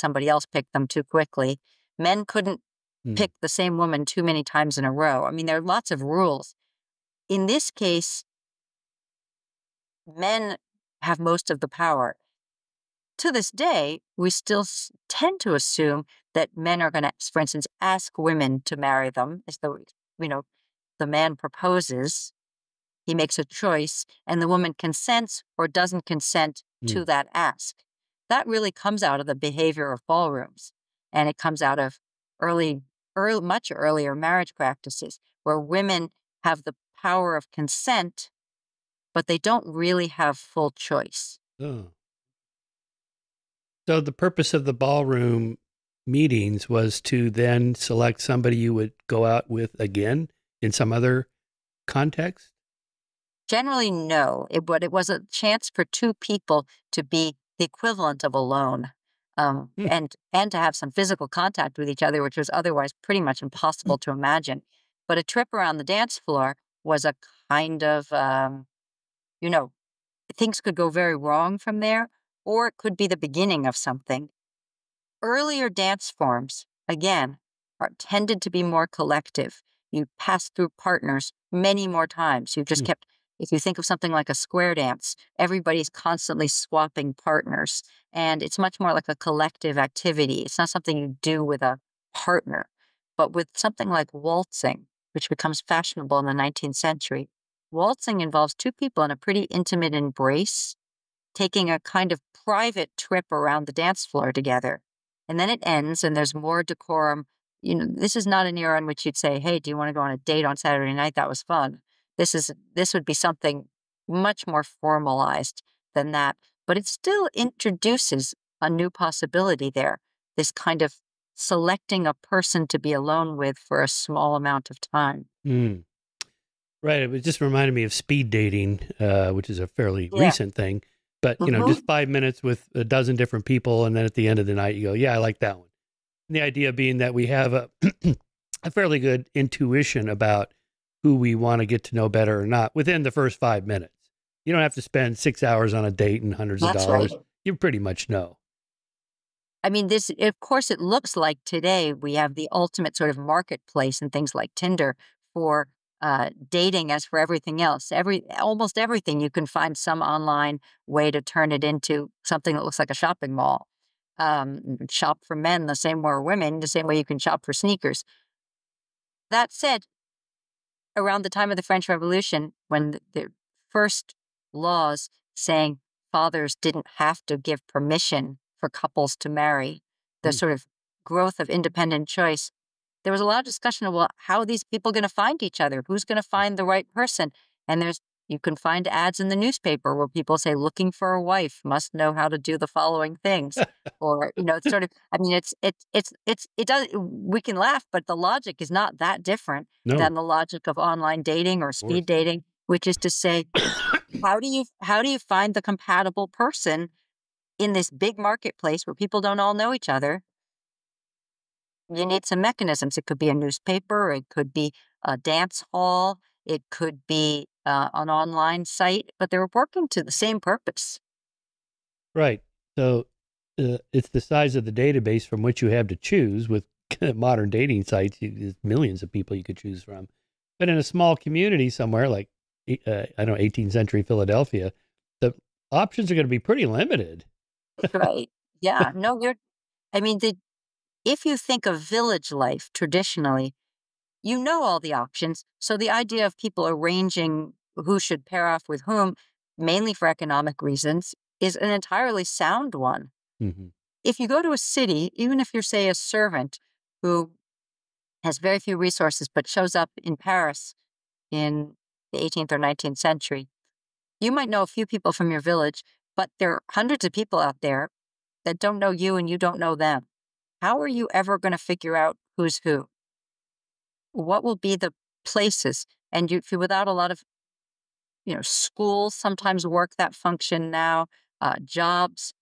somebody else pick them too quickly. Men couldn't Mm. pick the same woman too many times in a row. I mean, there are lots of rules. In this case, men have most of the power. To this day, we still tend to assume that men are going to, for instance, ask women to marry them as though, you know, the man proposes, he makes a choice, and the woman consents or doesn't consent to Mm. that ask. That really comes out of the behavior of ballrooms, and it comes out of much earlier marriage practices where women have the power of consent, but they don't really have full choice. Oh. So the purpose of the ballroom meetings was to then select somebody you would go out with again in some other context? Generally, no. But it was a chance for two people to be the equivalent of alone, Hmm. and to have some physical contact with each other, which was otherwise pretty much impossible to imagine. But a trip around the dance floor was a kind of, you know, things could go very wrong from there, or it could be the beginning of something. Earlier dance forms, again, tended to be more collective. You passed through partners many more times. You just Hmm. kept, if you think of something like a square dance, everybody's constantly swapping partners. And it's much more like a collective activity. It's not something you do with a partner. But with something like waltzing, which becomes fashionable in the 19th century, waltzing involves two people in a pretty intimate embrace, taking a kind of private trip around the dance floor together. And then it ends and there's more decorum. This is not an era in which you'd say, "Hey, do you want to go on a date on Saturday night? That was fun." This would be something much more formalized than that, but it still introduces a new possibility there. This kind of selecting a person to be alone with for a small amount of time. Hmm. Right. It just reminded me of speed dating, which is a fairly Yeah. recent thing. But, Hmm. just 5 minutes with a dozen different people. And then at the end of the night, you go, yeah, I like that one. And the idea being that we have a fairly good intuition about who we want to get to know better or not within the first 5 minutes. You don't have to spend 6 hours on a date and hundreds of That's right. dollars. You pretty much know. I mean, of course, it looks like today we have the ultimate sort of marketplace and things like Tinder for dating as for everything else. Almost everything you can find some online way to turn it into something that looks like a shopping mall. Shop for men the same way women, the same way you can shop for sneakers. That said, around the time of the French Revolution, when the first laws saying fathers didn't have to give permission for couples to marry, the Mm. sort of growth of independent choice, there was a lot of discussion of, well, how are these people going to find each other? Who's going to find the right person? And you can find ads in the newspaper where people say, looking for a wife must know how to do the following things. Or, it's sort of, I mean, it does, we can laugh, but the logic is not that different No, than the logic of online dating or of course. speed dating, which is to say, how do you find the compatible person in this big marketplace where people don't all know each other? You need some mechanisms. It could be a newspaper, it could be a dance hall, it could be an online site, but they're working to the same purpose. Right. So it's the size of the database from which you have to choose with modern dating sites. There's millions of people you could choose from. But in a small community somewhere like, I don't know, 18th century Philadelphia, the options are going to be pretty limited. Right. Yeah. No, I mean, if you think of village life traditionally, you know all the options. So the idea of people arranging who should pair off with whom, mainly for economic reasons, is an entirely sound one. Hmm. if you go to a city, even if you're, say, a servant who has very few resources but shows up in Paris in the 18th or 19th century, you might know a few people from your village, but there are hundreds of people out there that don't know you and you don't know them. How are you ever going to figure out who's who? What will be the places? And if you're without a lot of, schools sometimes work that function now, jobs,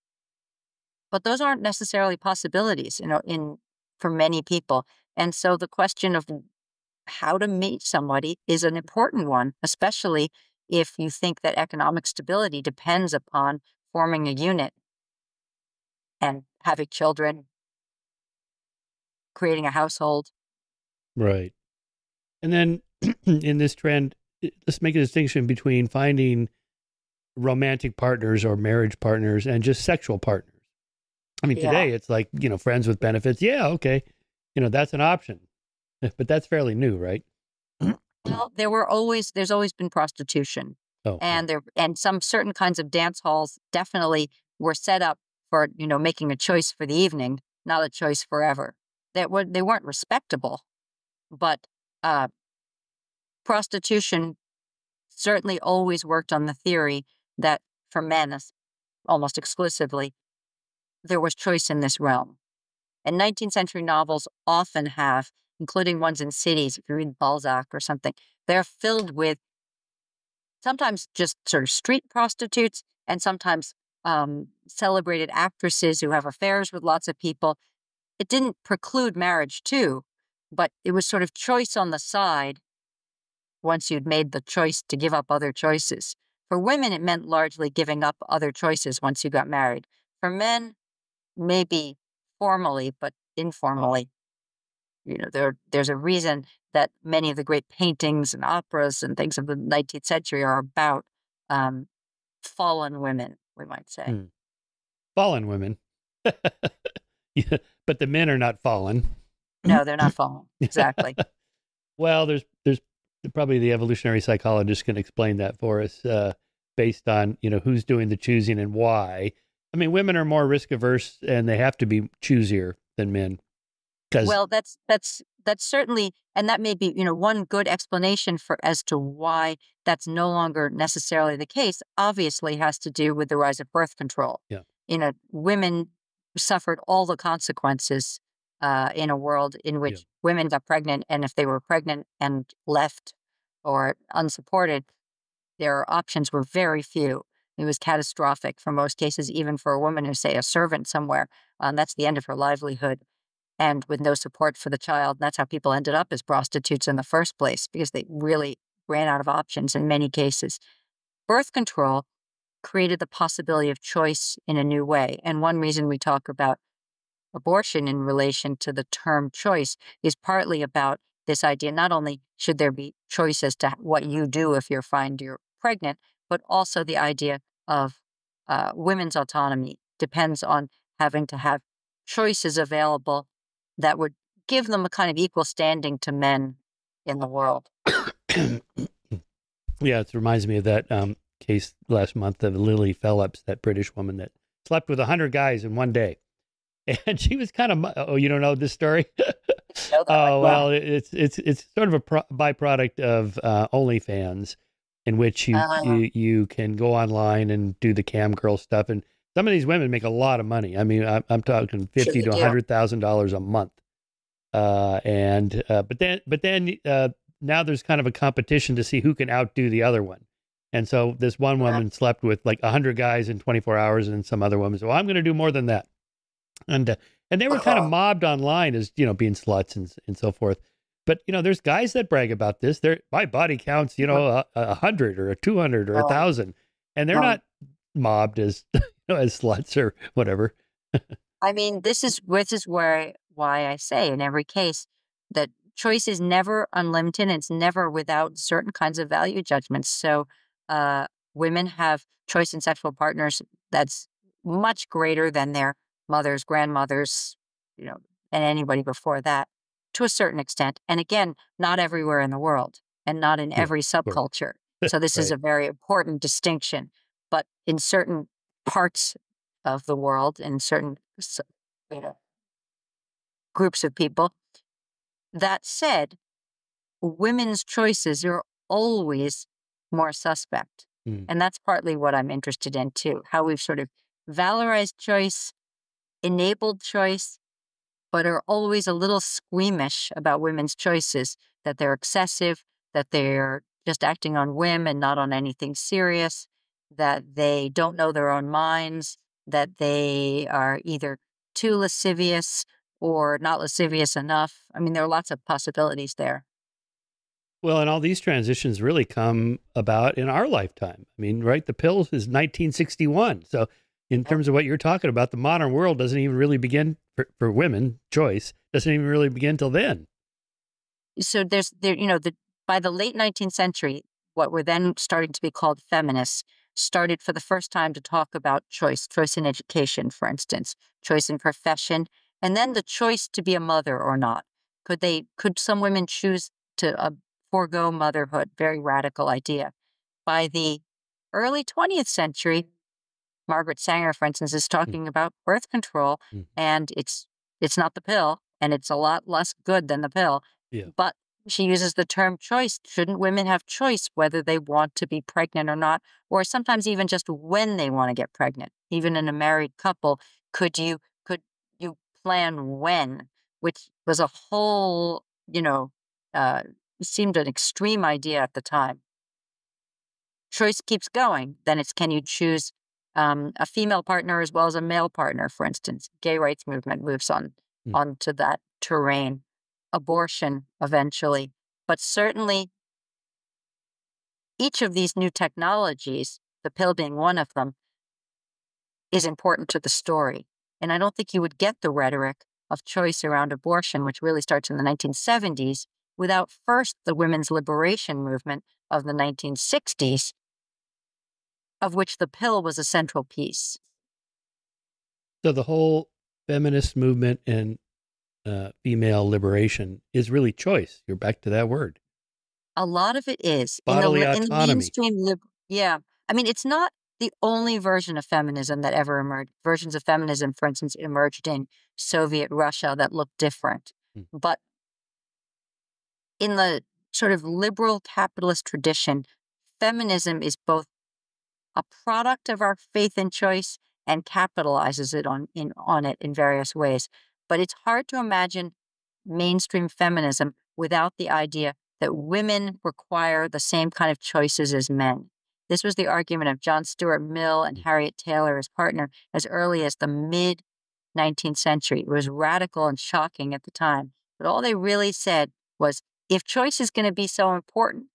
but those aren't necessarily possibilities, for many people. And so the question of how to meet somebody is an important one, especially if you think that economic stability depends upon forming a unit and having children, creating a household. Right. And then in this trend, let's make a distinction between finding romantic partners or marriage partners and just sexual partners. I mean, Yeah. today it's like, friends with benefits. Yeah, okay. That's an option. But that's fairly new, right? Well, there's always been prostitution, Oh, yeah. and some certain kinds of dance halls definitely were set up for, making a choice for the evening, not a choice forever. They weren't respectable, but uh, prostitution certainly always worked on the theory that for men, almost exclusively, there was choice in this realm. And 19th century novels often have, including ones in cities, if you read Balzac or something, they're filled with sometimes just sort of street prostitutes and sometimes celebrated actresses who have affairs with lots of people. It didn't preclude marriage, too, but it was sort of choice on the side once you'd made the choice to give up other choices. For women, it meant largely giving up other choices once you got married. For men, maybe formally, but informally. There's a reason that many of the great paintings and operas and things of the 19th century are about um, fallen women, we might say. Hmm. Fallen women. Yeah, but the men are not fallen. No, they're not fallen. Exactly. Well, there's probably the evolutionary psychologist can explain that for us, based on who's doing the choosing and why. I mean, women are more risk averse, and they have to be choosier than men. Well, that's certainly, and that may be, one good explanation for as to why that's no longer necessarily the case. Obviously, has to do with the rise of birth control. Yeah. Women suffered all the consequences in a world in which women got pregnant, and if they were pregnant and left or unsupported, their options were very few. It was catastrophic for most cases, even for a woman who's, say, a servant somewhere. That's the end of her livelihood and with no support for the child. That's how people ended up as prostitutes in the first place, because they really ran out of options in many cases. Birth control created the possibility of choice in a new way. And one reason we talk about abortion in relation to the term choice is partly about this idea not only should there be choice as to what you do if you find you're pregnant, but also the idea of women's autonomy depends on having to have choices available that would give them a kind of equal standing to men in the world. Yeah, it reminds me of that case last month of Lily Phillips, that British woman that slept with 100 guys in one day. And she was kind of, oh, you don't know this story? Oh, well, it's sort of a byproduct of OnlyFans, in which you can go online and do the cam girl stuff. And some of these women make a lot of money. I mean, I'm talking $50,000 to $100,000 a month. But then now there's kind of a competition to see who can outdo the other one. And so this one woman slept with like 100 guys in 24 hours, and some other woman said, well, I'm going to do more than that. And they were kind of mobbed online as, being sluts and so forth. But, there's guys that brag about this. My body counts, 100 or a 200 or 1,000, and they're not mobbed as, as sluts or whatever. I mean, this is why I say in every case that choice is never unlimited. It's never without certain kinds of value judgments. So women have choice in sexual partners that's much greater than their mothers, grandmothers, and anybody before that, to a certain extent. And again, not everywhere in the world and not in every subculture. So this is a very important distinction. But in certain parts of the world in certain you know, groups of people. That said, women's choices are always more suspect. Mm. And that's partly what I'm interested in too, how we've sort of valorized choice, enabled choice, but are always a little squeamish about women's choices, that they're excessive, that they're just acting on whim and not on anything serious, that they don't know their own minds, that they are either too lascivious or not lascivious enough. I mean, there are lots of possibilities there. Well, and all these transitions really come about in our lifetime. I mean, right? The pill is 1961. So, in Yep. terms of what you're talking about, the modern world doesn't even really begin for women, choice doesn't even really begin till then. So by the late 19th century, what were then starting to be called feminists started for the first time to talk about choice in education, for instance, choice in profession, and then the choice to be a mother or not. Could some women choose to forego motherhood? Very radical idea. By the early 20th century, Margaret Sanger, for instance, is Mm, talking about birth control, mm, and it's not the pill, and it's a lot less good than the pill. yeah. But she uses the term choice. Shouldn't women have choice whether they want to be pregnant or not, or sometimes even just when they want to get pregnant? Even in a married couple, could you plan when? Which was a whole, uh, seemed an extreme idea at the time. Choice keeps going, then it's can you choose a female partner as well as a male partner, for instance. Gay rights movement moves Mm. onto that terrain. Abortion eventually. But certainly each of these new technologies, the pill being one of them, is important to the story. And I don't think you would get the rhetoric of choice around abortion, which really starts in the 1970s, without first the women's liberation movement of the 1960s, of which the pill was a central piece. So the whole feminist movement and female liberation is really choice. You're back to that word, A lot of it is bodily in the autonomy. mainstream yeah. I mean, it's not the only version of feminism that ever emerged. Versions of feminism, for instance, emerged in Soviet Russia that looked different. Mm. But in the sort of liberal capitalist tradition, feminism is both a product of our faith and choice and capitalizes on it in various ways. But it's hard to imagine mainstream feminism without the idea that women require the same kind of choices as men. This was the argument of John Stuart Mill and Mm. Harriet Taylor, his partner, as early as the mid 19th century. It was radical and shocking at the time. But all they really said was if choice is going to be so important,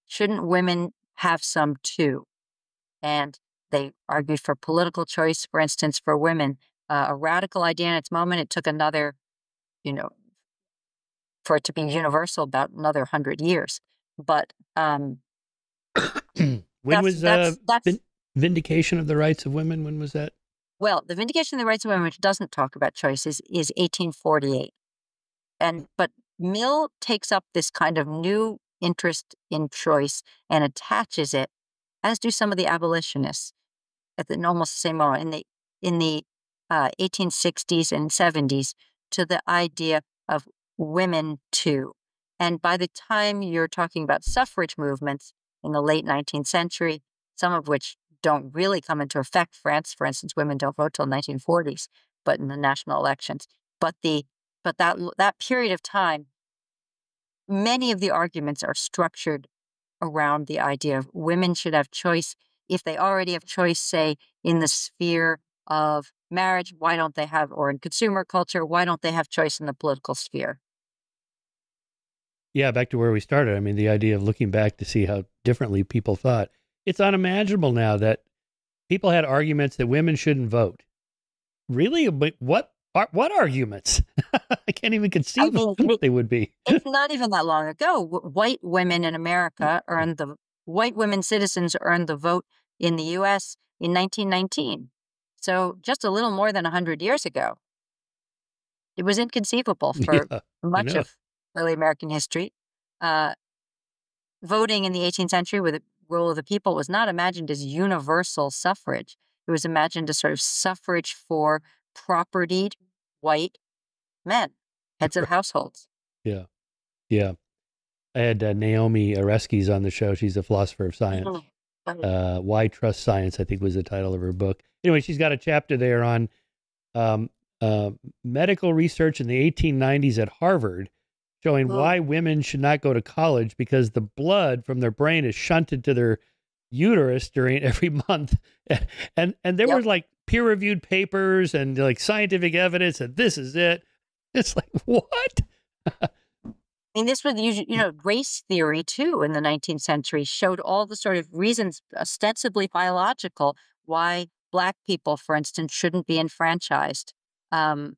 shouldn't women have some too? And they argued for political choice, for instance, for women, a radical idea in its moment. It took another, you know, for it to be universal, about another 100 years. But When was that's vindication of the rights of women? When was that? well, the Vindication of the Rights of Women, which doesn't talk about choices, is 1848. But Mill takes up this kind of new interest in choice and attaches it, as do some of the abolitionists in almost the same moment in the 1860s and 70s, to the idea of women too. And by the time you're talking about suffrage movements in the late 19th century, some of which don't really come into effect. France, for instance, women don't vote till 1940s, but in the national elections. But the but that period of time, many of the arguments are structured around the idea of women should have choice. If they already have choice, say, in the sphere of marriage, why don't they have, or in consumer culture, why don't they have choice in the political sphere? Yeah, back to where we started. I mean, the idea of looking back to see how differently people thought. It's unimaginable now that people had arguments that women shouldn't vote. Really? But what arguments? I can't even I conceive of mean, what they would be. it's not even that long ago. White women in America white women citizens earned the vote in the US in 1919. So just a little more than 100 years ago. It was inconceivable for Yeah, I much know. of early American history. Uh, Voting in the 18th century with the rule of the people was not imagined as universal suffrage. It was imagined as sort of suffrage for propertied white men, heads of households. Yeah. Yeah. I had Naomi Oreskes on the show. She's a philosopher of science. Why Trust Science, I think was the title of her book. Anyway, she's got a chapter there on um, uh, medical research in the 1890s at Harvard showing why women should not go to college because the blood from their brain is shunted to their uterus during every month. And there were like peer-reviewed papers and like scientific evidence that this is it. It's like, what? I mean, this was race theory too in the 19th century showed all the sort of reasons, ostensibly biological, why Black people, for instance, shouldn't be enfranchised. Um,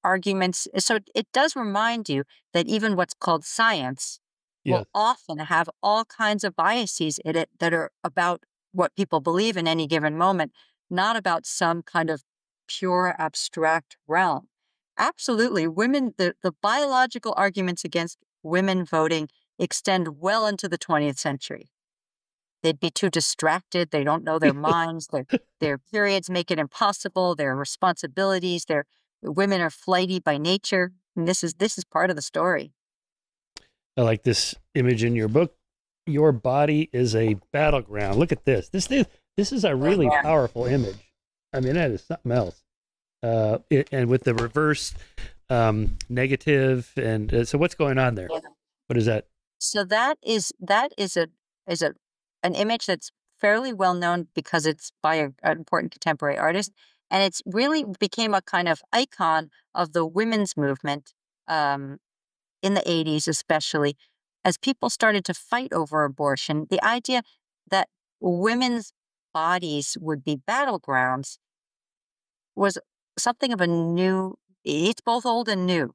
Arguments. So it does remind you that even what's called science Yeah. will often have all kinds of biases in it that are about what people believe in any given moment, not about some kind of pure abstract realm. Absolutely. The biological arguments against women voting extend well into the 20th century. They'd be too distracted. They don't know their minds. Their periods make it impossible. Their responsibilities. Their women are flighty by nature. And this is part of the story. I like this image in your book. Your body is a battleground. Look at this. This is a really powerful image. I mean, that is something else. And with the reverse negative, and so what's going on there? What is that? So that is an image that's fairly well known because it's by an important contemporary artist, and it's really became a kind of icon of the women's movement in the 80s, especially as people started to fight over abortion. The idea that women's bodies would be battlegrounds was something of a new. It's both old and new.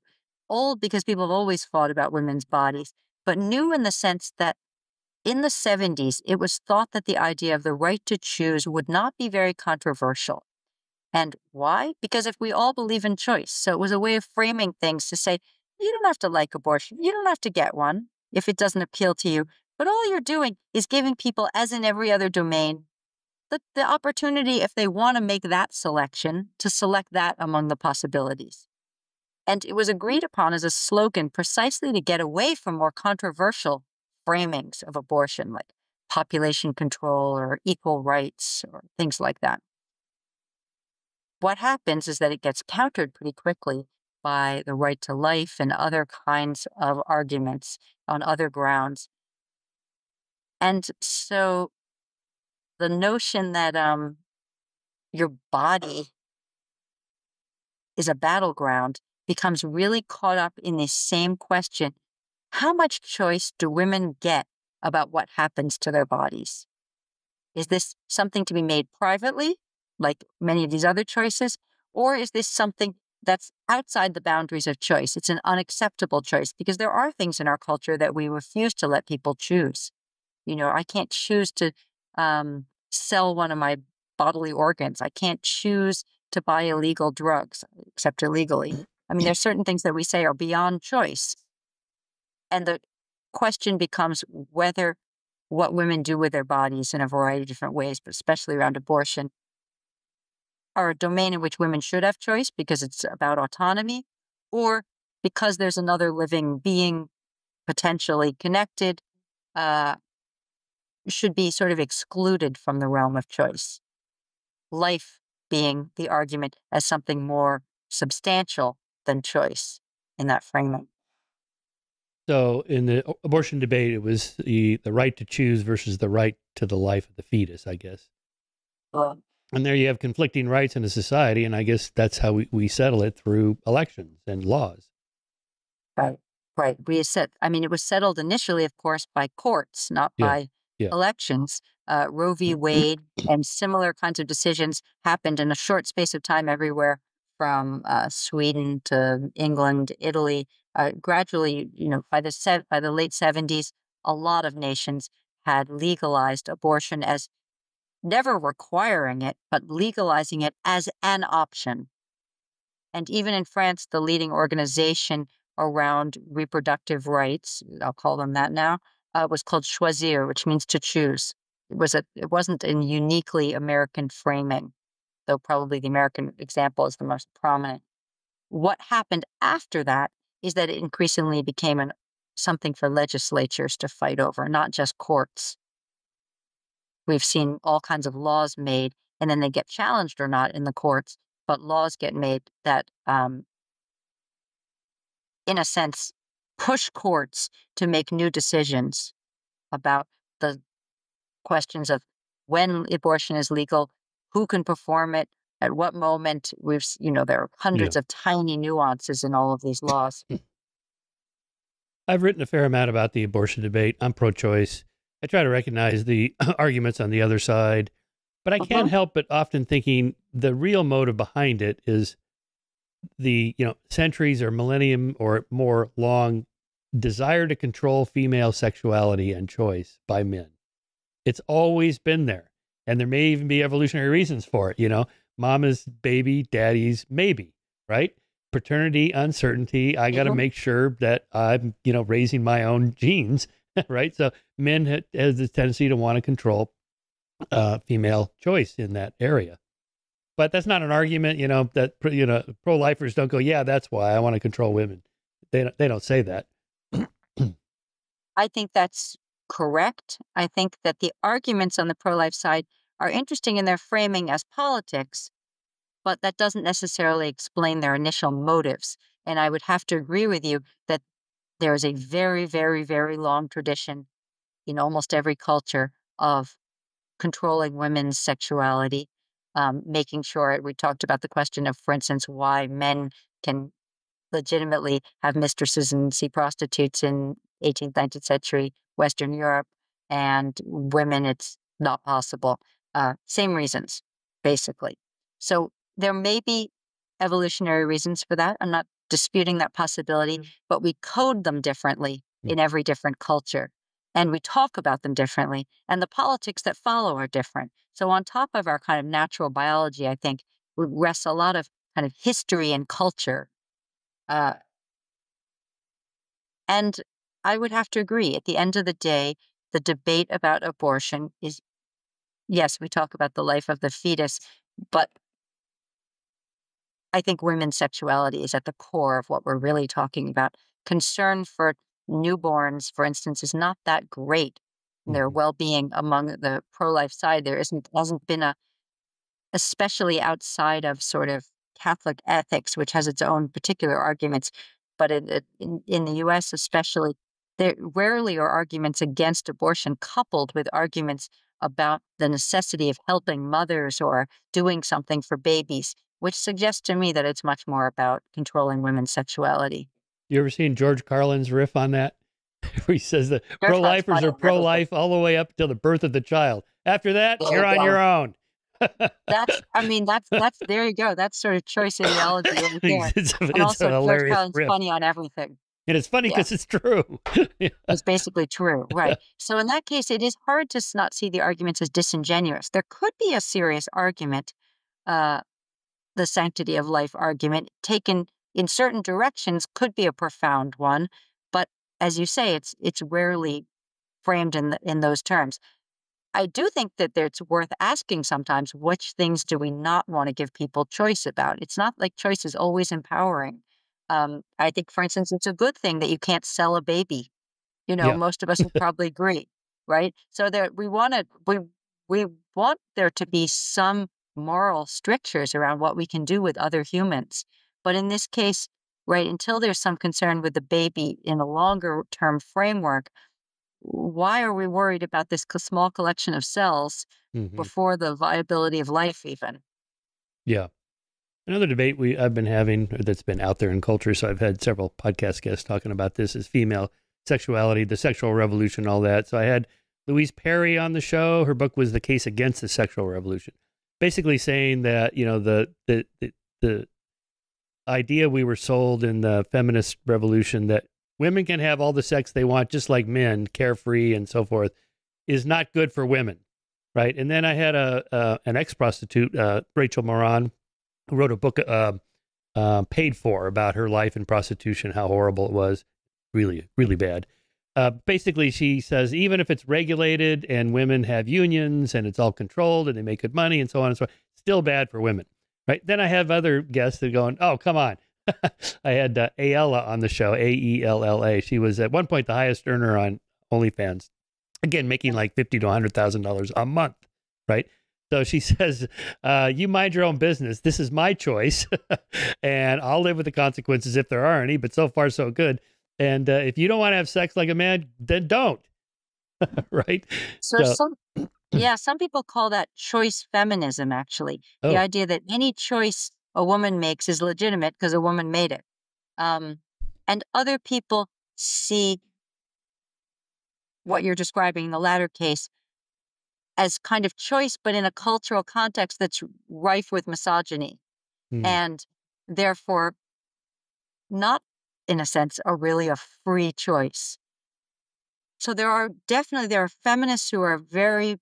Old because people have always fought about women's bodies, but new in the sense that in the 70s, it was thought that the idea of the right to choose would not be very controversial. And why? Because if we all believe in choice, so it was a way of framing things to say, you don't have to like abortion. You don't have to get one if it doesn't appeal to you. But all you're doing is giving people, as in every other domain, the opportunity, if they want to make that selection, to select that among the possibilities. And it was agreed upon as a slogan precisely to get away from more controversial framings of abortion, like population control or equal rights or things like that. What happens is that it gets countered pretty quickly by the right to life and other kinds of arguments on other grounds. And so the notion that your body is a battleground becomes really caught up in this same question. How much choice do women get about what happens to their bodies? Is this something to be made privately, like many of these other choices? Or is this something that's outside the boundaries of choice? It's an unacceptable choice because there are things in our culture that we refuse to let people choose. I can't choose to sell one of my bodily organs. I can't choose to buy illegal drugs, except illegally. I mean, there's certain things that we say are beyond choice. And the question becomes whether what women do with their bodies in a variety of different ways, but especially around abortion, are a domain in which women should have choice because it's about autonomy, or because there's another living being potentially connected, should be sort of excluded from the realm of choice. Life being the argument as something more substantial than choice in that framing. So in the abortion debate, it was the right to choose versus the right to the life of the fetus, I guess. And there you have conflicting rights in a society, and I guess that's how we settle it through elections and laws. Right. Right. It was settled initially, of course, by courts, not by elections. Roe v. Wade and similar kinds of decisions happened in a short space of time everywhere from Sweden to England, Italy. Gradually, by the late 70s, a lot of nations had legalized abortion as never requiring it, but legalizing it as an option. And even in France, the leading organization around reproductive rights, I'll call them that now, was called Choisir, which means to choose. it wasn't a uniquely American framing, though probably the American example is the most prominent. What happened after that is that it increasingly became something for legislatures to fight over, not just courts. We've seen all kinds of laws made, and then they get challenged or not in the courts, but laws get made that, in a sense, push courts to make new decisions about the questions of when abortion is legal, who can perform it, at what moment. There are Yeah. hundreds of tiny nuances in all of these laws. I've written a fair amount about the abortion debate. I'm pro-choice. I try to recognize the arguments on the other side, but I can't Mhm. help but often thinking the real motive behind it is the, centuries or millennium or more long desire to control female sexuality and choice by men. It's always been there. And there may even be evolutionary reasons for it. Mama's baby, daddy's maybe, right? Paternity uncertainty. I got to Mhm. make sure that I'm, raising my own genes, right? So men has this tendency to want to control female choice in that area. But that's not an argument, that pro-lifers don't go, yeah, that's why I want to control women. They don't say that. I think that's correct. I think that the arguments on the pro-life side are interesting in their framing as politics, but that doesn't necessarily explain their initial motives. And I would have to agree with you that there is a very, very, very long tradition in almost every culture of controlling women's sexuality, making sure we talked about the question of, for instance, why men can legitimately have mistresses and see prostitutes in 18th, 19th century Western Europe, and women, it's not possible. Same reasons, basically. So there may be evolutionary reasons for that. I'm not disputing that possibility, but we code them differently in every different culture. And we talk about them differently, and the politics that follow are different. So, on top of our kind of natural biology, I think rests a lot of kind of history and culture. Uh, and I would have to agree, at the end of the day, the debate about abortion is, yes, we talk about the life of the fetus, but I think women's sexuality is at the core of what we're really talking about. Concern for newborns, for instance, is not that great. Their Mhm. well-being among the pro-life side, there hasn't been especially outside of sort of Catholic ethics, which has its own particular arguments. But in the US, especially, there rarely are arguments against abortion coupled with arguments about the necessity of helping mothers or doing something for babies, which suggests to me that it's much more about controlling women's sexuality. You ever seen George Carlin's riff on that? Where he says that George Carlin's pro-lifers funny are on everything. pro-life all the way up till the birth of the child. After that, There you you're on go. your own. That's there you go. That's sort of choice ideology right there. And It's a also George hilarious Carlin's riff. funny on everything. And it's funny Yeah. because it's true. Yeah. It's basically true, right. So in that case, it is hard to not see the arguments as disingenuous. There could be a serious argument, uh, the sanctity of life argument, taken in certain directions, could be a profound one, but as you say, it's rarely framed in those terms. I do think that it's worth asking sometimes, which things do we not want to give people choice about? It's not like choice is always empowering. I think, for instance, it's a good thing that you can't sell a baby. Yeah. Most of us would probably agree, right? So that we want there to be some moral strictures around what we can do with other humans. But in this case, right, until there's some concern with the baby in a longer term framework, why are we worried about this small collection of cells Hmm. before the viability of life even? Yeah. Another debate I've been having that's been out there in culture, so I've had several podcast guests talking about this, is female sexuality, the sexual revolution, all that. So I had Louise Perry on the show. Her book was The Case Against the Sexual Revolution, basically saying that, the idea we were sold in the feminist revolution that women can have all the sex they want just like men, carefree and so forth, is not good for women, right? And then I had an ex-prostitute, Rachel Moran, who wrote a book, Paid For, about her life in prostitution, how horrible it was, really, really bad. basically, she says even if it's regulated and women have unions and it's all controlled and they make good money and so on and so on, still bad for women, right? Then I have other guests that are going, oh, come on. I had Ayala on the show, Aella. She was at one point the highest earner on OnlyFans, again, making like $50,000 to $100,000 a month, right? So she says, you mind your own business. This is my choice, and I'll live with the consequences if there are any, but so far, so good. And if you don't want to have sex like a man, then don't, right? So So, some people call that choice feminism, actually. The oh, idea that any choice a woman makes is legitimate because a woman made it. Um, and other people see what you're describing, the latter case, as kind of choice, but in a cultural context that's rife with misogyny, hmm, and therefore not, in a sense, really a free choice. So there are feminists who are very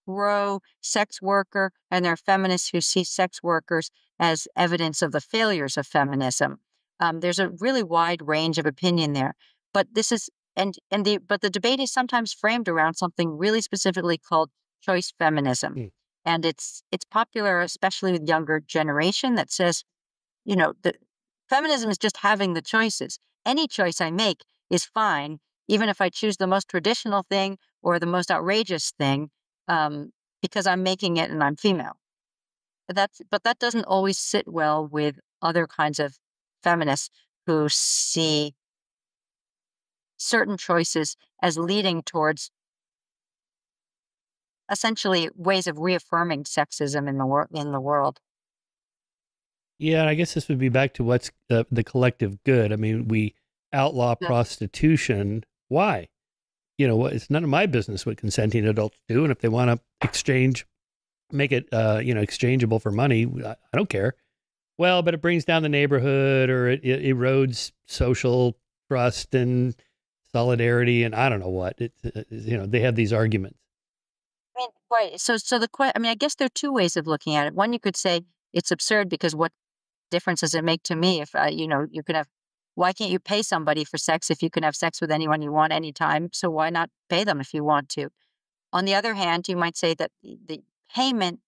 pro sex worker, and there are feminists who see sex workers as evidence of the failures of feminism. There's a really wide range of opinion there, but this is the debate is sometimes framed around something really specifically called choice feminism, hmm. and it's popular, especially with younger generation, that says, the feminism is just having the choices. Any choice I make is fine, even if I choose the most traditional thing or the most outrageous thing, because I'm making it and I'm female. But that doesn't always sit well with other kinds of feminists who see certain choices as leading towards essentially ways of reaffirming sexism in the world. Yeah, I guess this would be back to what's the collective good. I mean, we outlaw Yeah. prostitution. Why? It's none of my business what consenting adults do. And if they want to make it, exchangeable for money, I don't care. Well, but it brings down the neighborhood, or it erodes social trust and solidarity, and I don't know what. They have these arguments. I mean, right. I guess there are two ways of looking at it. One, you could say it's absurd because what difference does it make to me if you can have, why can't you pay somebody for sex if you can have sex with anyone you want anytime? So why not pay them if you want to? On the other hand, you might say that the payment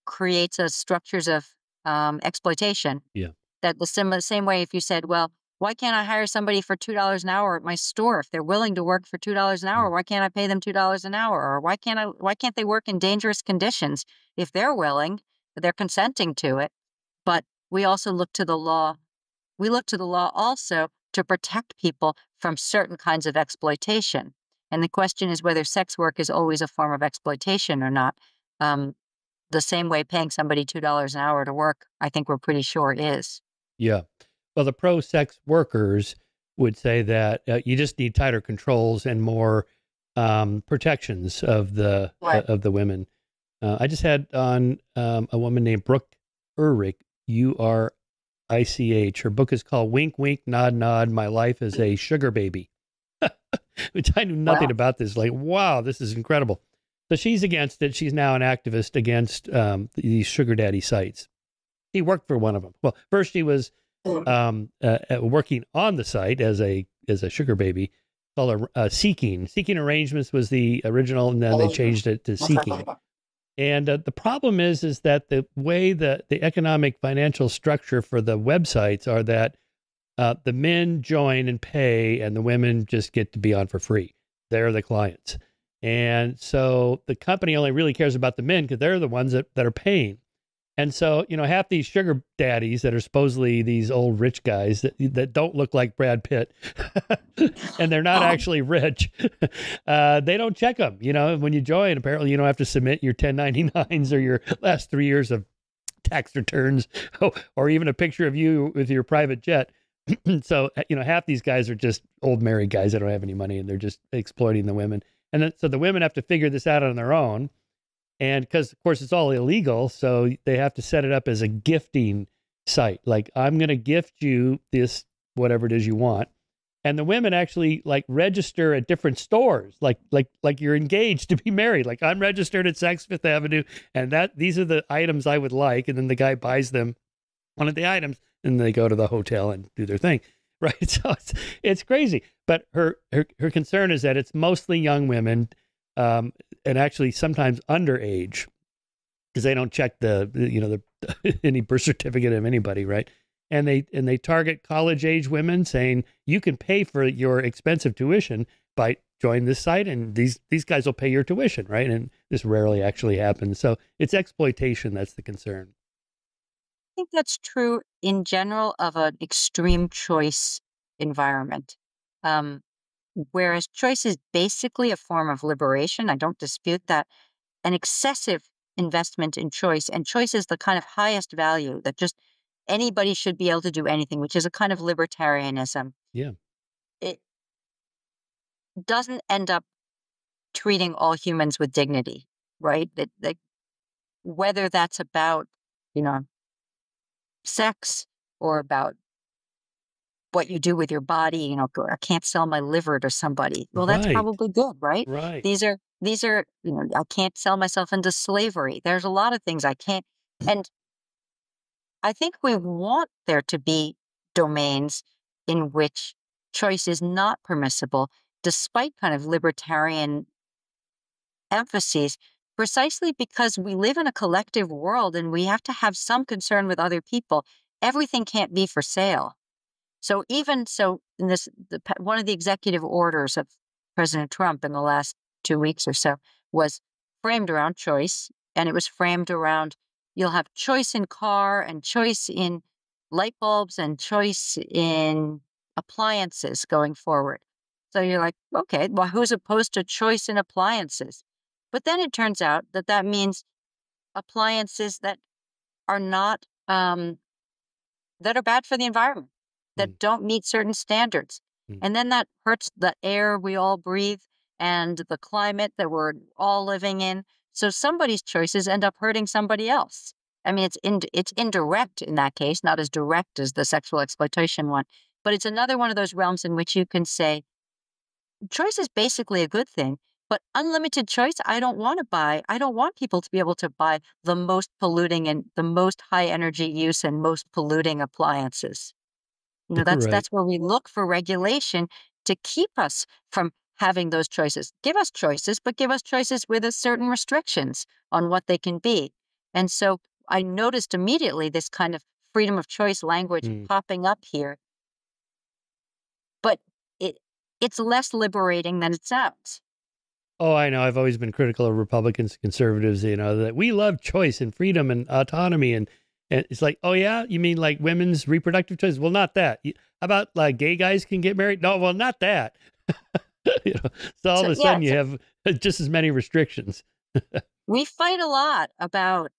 creates a structures of exploitation. Yeah. That same way, if you said, well, why can't I hire somebody for $2 an hour at my store if they're willing to work for $2 an hour? Mm. Why can't I pay them $2 an hour? Or why can't they work in dangerous conditions if they're willing, they're consenting to it? But we also look to the law. We look to the law also to protect people from certain kinds of exploitation. And the question is whether sex work is always a form of exploitation or not. Um, the same way paying somebody $2 an hour to work, I think we're pretty sure is. Yeah. Well, the pro-sex workers would say that you just need tighter controls and more protections Right. of the women. I just had on a woman named Brooke Urich, Urich. Her book is called "Wink, Wink, Nod, Nod: My Life as a Sugar Baby," which I knew nothing Well, about. This, like, wow, this is incredible. So she's against it. She's now an activist against these sugar daddy sites. She worked for one of them. Well, first she was working on the site as a sugar baby, called Seeking. Seeking Arrangements was the original, and then they changed it to Seeking. And the problem is that the way the economic financial structure for the websites are that the men join and pay, and the women just get to be on for free. They're the clients. And so the company only really cares about the men because they're the ones that are paying. And so, half these sugar daddies that are supposedly these old rich guys that don't look like Brad Pitt and they're not actually rich, they don't check them. When you join, apparently you don't have to submit your 1099s or your last 3 years of tax returns or even a picture of you with your private jet. So, half these guys are just old married guys that don't have any money and they're just exploiting the women. And then, so the women have to figure this out on their own. And because, of course, it's all illegal, so they have to set it up as a gifting site. Like, I'm going to gift you this, whatever it is you want. And the women actually like register at different stores, like you're engaged to be married. Like, I'm registered at Saks Fifth Avenue, and these are the items I would like. And then the guy buys them, one of the items, and they go to the hotel and do their thing. right? So it's crazy. But her concern is that it's mostly young women, and actually sometimes underage, because they don't check the any birth certificate of anybody, right? And they target college age women, saying you can pay for your expensive tuition by joining this site, and these guys will pay your tuition, right? And this rarely actually happens. So it's exploitation that's the concern. I think that's true in general of an extreme choice environment. Um, Whereas choice is basically a form of liberation. I don't dispute that. An excessive investment in choice, and choice is the kind of highest value that just anybody should be able to do anything, which is a kind of libertarianism. Yeah, It doesn't end up treating all humans with dignity, right? That whether that's about, you know, sex or about what you do with your body, I can't sell my liver to somebody. Well, that's right, probably good, right? right. These are, I can't sell myself into slavery. There's a lot of things I can't. And I think we want there to be domains in which choice is not permissible, despite kind of libertarian emphases, precisely because we live in a collective world and we have to have some concern with other people. Everything can't be for sale. So even so, in one of the executive orders of President Trump in the last 2 weeks or so was framed around choice, and it was framed around you'll have choice in car and choice in light bulbs and choice in appliances going forward. So you're like, okay, well, who's opposed to choice in appliances? But then it turns out that that means appliances that are not that are bad for the environment, Mm, that don't meet certain standards. mm. And then that hurts the air we all breathe and the climate that we're all living in. So somebody's choices end up hurting somebody else. I mean, it's indirect in that case, not as direct as the sexual exploitation one, but it's another one of those realms in which you can say choice is basically a good thing, but unlimited choice, I don't want to buy. I don't want people to be able to buy the most polluting and the most high energy use and most polluting appliances. That's Right. that's where we look for regulation to keep us from having those choices. Give us choices, but give us choices with a certain restrictions on what they can be. And so I noticed immediately this kind of freedom of choice language Mm. popping up here, but it it's less liberating than it sounds. Oh, I know. I've always been critical of Republicans, conservatives, that we love choice and freedom and autonomy. And it's like, oh, yeah, you mean like women's reproductive choice? Well, not that. How about like gay guys can get married? No, well, not that. So all So of a yeah, sudden you have just as many restrictions. we fight a lot about.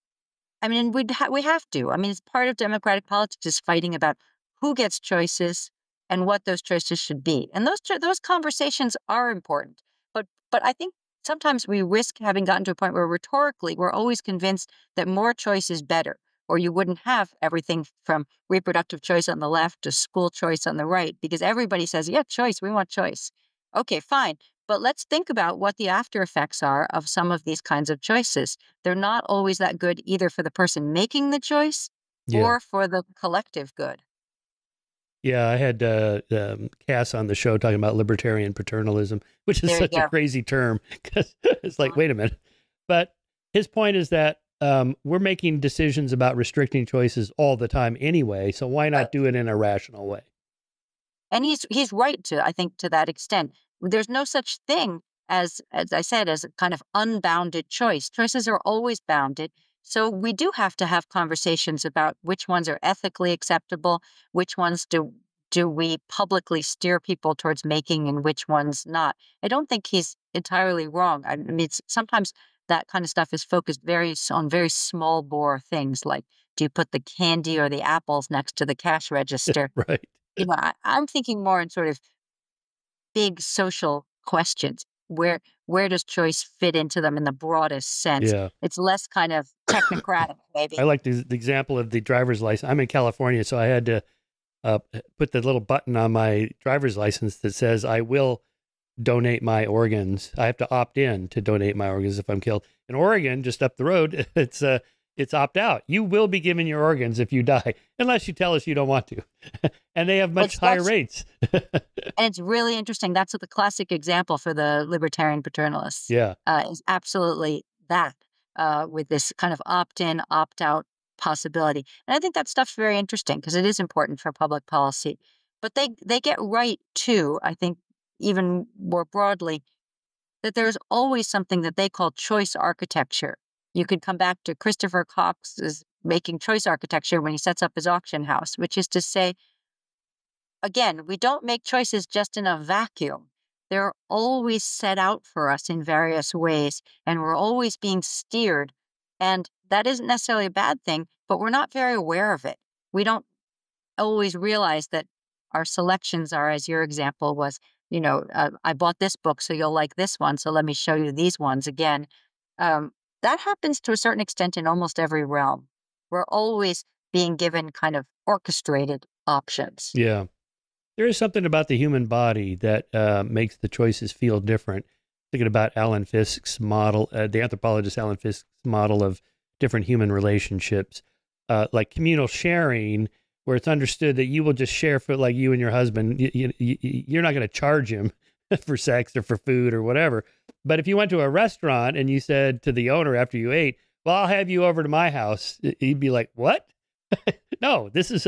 I mean, we have to. I mean, it's part of democratic politics is fighting about who gets choices and what those choices should be. And those conversations are important. But I think sometimes we risk having gotten to a point where rhetorically we're always convinced that more choice is better, or you wouldn't have everything from reproductive choice on the left to school choice on the right, because everybody says, yeah, choice, we want choice. Okay, fine. But let's think about what the after effects are of some of these kinds of choices. They're not always that good either for the person making the choice Yeah. or for the collective good. Yeah. I had Cass on the show talking about libertarian paternalism, which is There you such a go. crazy term because it's like, Mhm. wait a minute. But his point is that we're making decisions about restricting choices all the time anyway. So why Right. not do it in a rational way? And he's right to, I think, to that extent. There's no such thing as I said, as a kind of unbounded choice. Choices are always bounded. So we do have to have conversations about which ones are ethically acceptable, which ones do we publicly steer people towards making, and which ones not. I don't think he's entirely wrong. I mean, sometimes that kind of stuff is focused on very small bore things like do you put the candy or the apples next to the cash register? Right. I'm thinking more in sort of big social questions. Where does choice fit into them in the broadest sense? Yeah. It's less kind of technocratic, I maybe. like the example of the driver's license. I'm in California, so I had to put the little button on my driver's license that says I will donate my organs. I have to opt in to donate my organs if I'm killed. In Oregon, just up the road, it's It's opt out. You will be given your organs if you die, unless you tell us you don't want to. And they have much higher rates. And it's really interesting. That's the classic example for the libertarian paternalists. Yeah. Is absolutely that, with this kind of opt-in, opt-out possibility. And I think that stuff's very interesting because it is important for public policy. But they get right too, I think, even more broadly, that there's always something that they call choice architecture. You could come back to Christopher Cox's making choice architecture when he sets up his auction house, which is to say, again, we don't make choices just in a vacuum. They're always set out for us in various ways, and we're always being steered. And that isn't necessarily a bad thing, but we're not very aware of it. We don't always realize that our selections are, as your example was, I bought this book, so you'll like this one, so let me show you these ones again. That happens to a certain extent in almost every realm. We're always being given kind of orchestrated options. Yeah. There is something about the human body that makes the choices feel different. Thinking about Alan Fiske's model, the anthropologist Alan Fiske's model of different human relationships, like communal sharing, where it's understood that you will just share for like you and your husband. You're not going to charge him for sex or for food or whatever. But if you went to a restaurant and you said to the owner after you ate, "Well, I'll have you over to my house," he'd be like, "What?" No, this is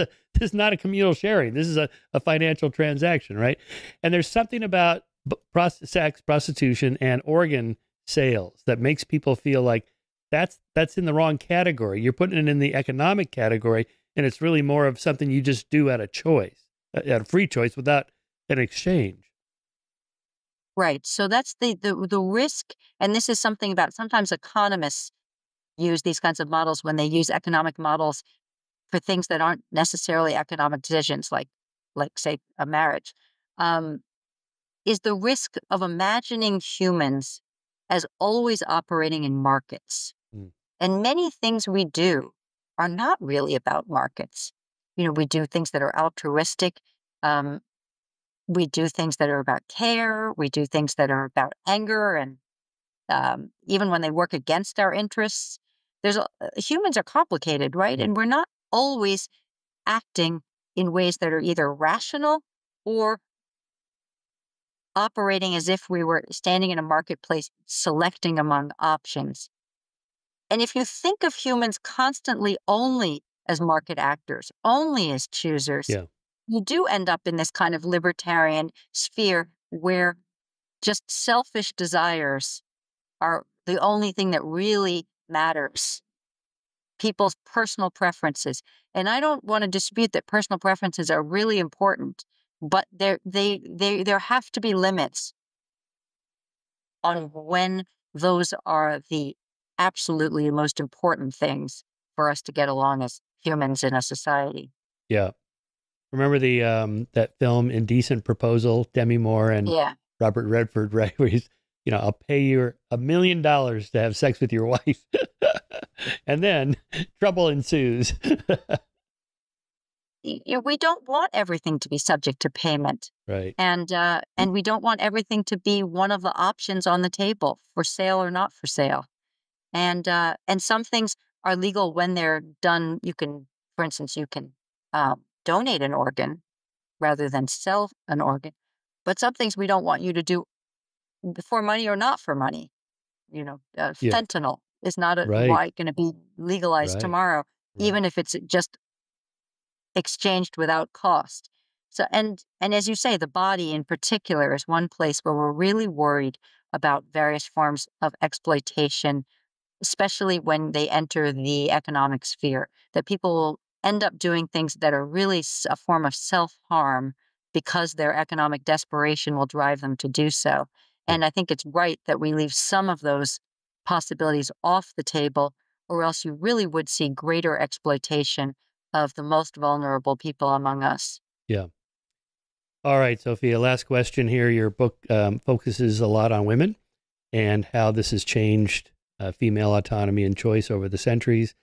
not a communal sharing. This is a financial transaction, right? And there's something about sex, prostitution, and organ sales that makes people feel like that's in the wrong category. You're putting it in the economic category, and it's really more of something you just do at a choice, at a free choice without an exchange. Right. So that's the risk, and this is something about sometimes economists use these kinds of models when they use economic models for things that aren't necessarily economic decisions, like say a marriage, um, is the risk of imagining humans as always operating in markets. Mm. And many things we do are not really about markets. We do things that are altruistic. Um, we do things that are about care. We do things that are about anger, and even when they work against our interests. Humans are complicated, right? Mm. And we're not always acting in ways that are either rational or operating as if we were standing in a marketplace selecting among options. And if you think of humans constantly only as market actors, only as choosers, Yeah. you do end up in this kind of libertarian sphere where just selfish desires are the only thing that really matters. People's personal preferences. And I don't want to dispute that personal preferences are really important, but there have to be limits on when those are the absolutely most important things for us to get along as humans in a society. Yeah. Remember the that film Indecent Proposal, Demi Moore and Yeah. Robert Redford, right? Where he's, I'll pay you $1 million to have sex with your wife. And then trouble ensues. We don't want everything to be subject to payment. Right. And we don't want everything to be one of the options on the table, for sale or not for sale. And some things are legal when they're done. For instance, you can donate an organ rather than sell an organ. But some things we don't want you to do for money or not for money. Yeah. Fentanyl is not Right. going to be legalized Right. tomorrow, Right. even if it's just exchanged without cost. So, and as you say, the body in particular is one place where we're really worried about various forms of exploitation, especially when they enter the economic sphere, that people will end up doing things that are really a form of self-harm because their economic desperation will drive them to do so. Yeah. And I think it's right that we leave some of those possibilities off the table, or else you really would see greater exploitation of the most vulnerable people among us. Yeah. All right, Sophia, last question here. Your book focuses a lot on women and how this has changed female autonomy and choice over the centuries.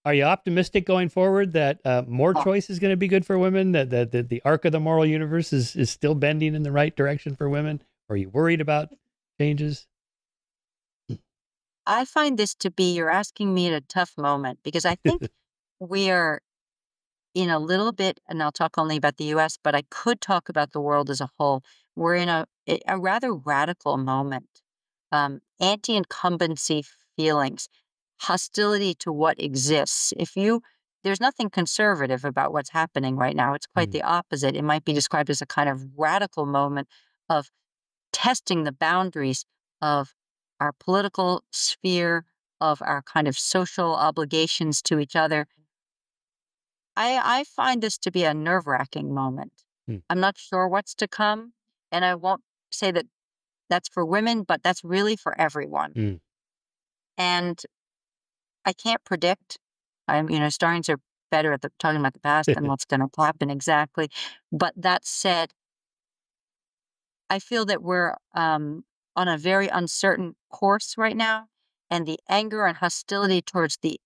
Are you optimistic going forward that more choice is going to be good for women, that the arc of the moral universe is still bending in the right direction for women? Are you worried about changes? I find this to be, you're asking me at a tough moment because I think we are in a little bit, and I'll talk only about the US, but I could talk about the world as a whole. We're in a rather radical moment. Anti-incumbency feelings, hostility to what exists. There's nothing conservative about what's happening right now. It's quite Mm, the opposite. It might be described as a kind of radical moment of testing the boundaries of our political sphere, of our kind of social obligations to each other. I find this to be a nerve-wracking moment. mm, I'm not sure what's to come, and I won't say that that's for women, but that's really for everyone. mm. And I can't predict. Historians are better at talking about the past than what's going to happen exactly. But that said, I feel that we're on a very uncertain course right now, and the anger and hostility towards the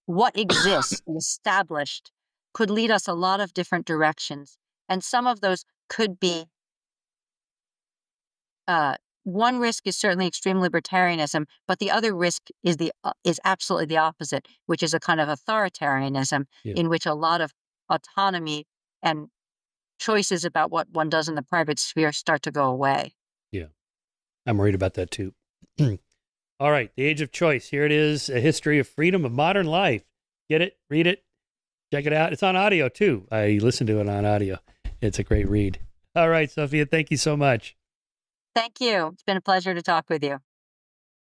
what exists and established could lead us a lot of different directions. And some of those could be uh, one risk is certainly extreme libertarianism, but the other risk is absolutely the opposite, which is a kind of authoritarianism Yeah, in which a lot of autonomy and choices about what one does in the private sphere start to go away. yeah. I'm worried about that too. All right, The Age of Choice. Here it is, A History of Freedom of Modern Life. Get it, read it, check it out. It's on audio too. I listened to it on audio. It's a great read. All right, Sophia, thank you so much. Thank you. It's been a pleasure to talk with you.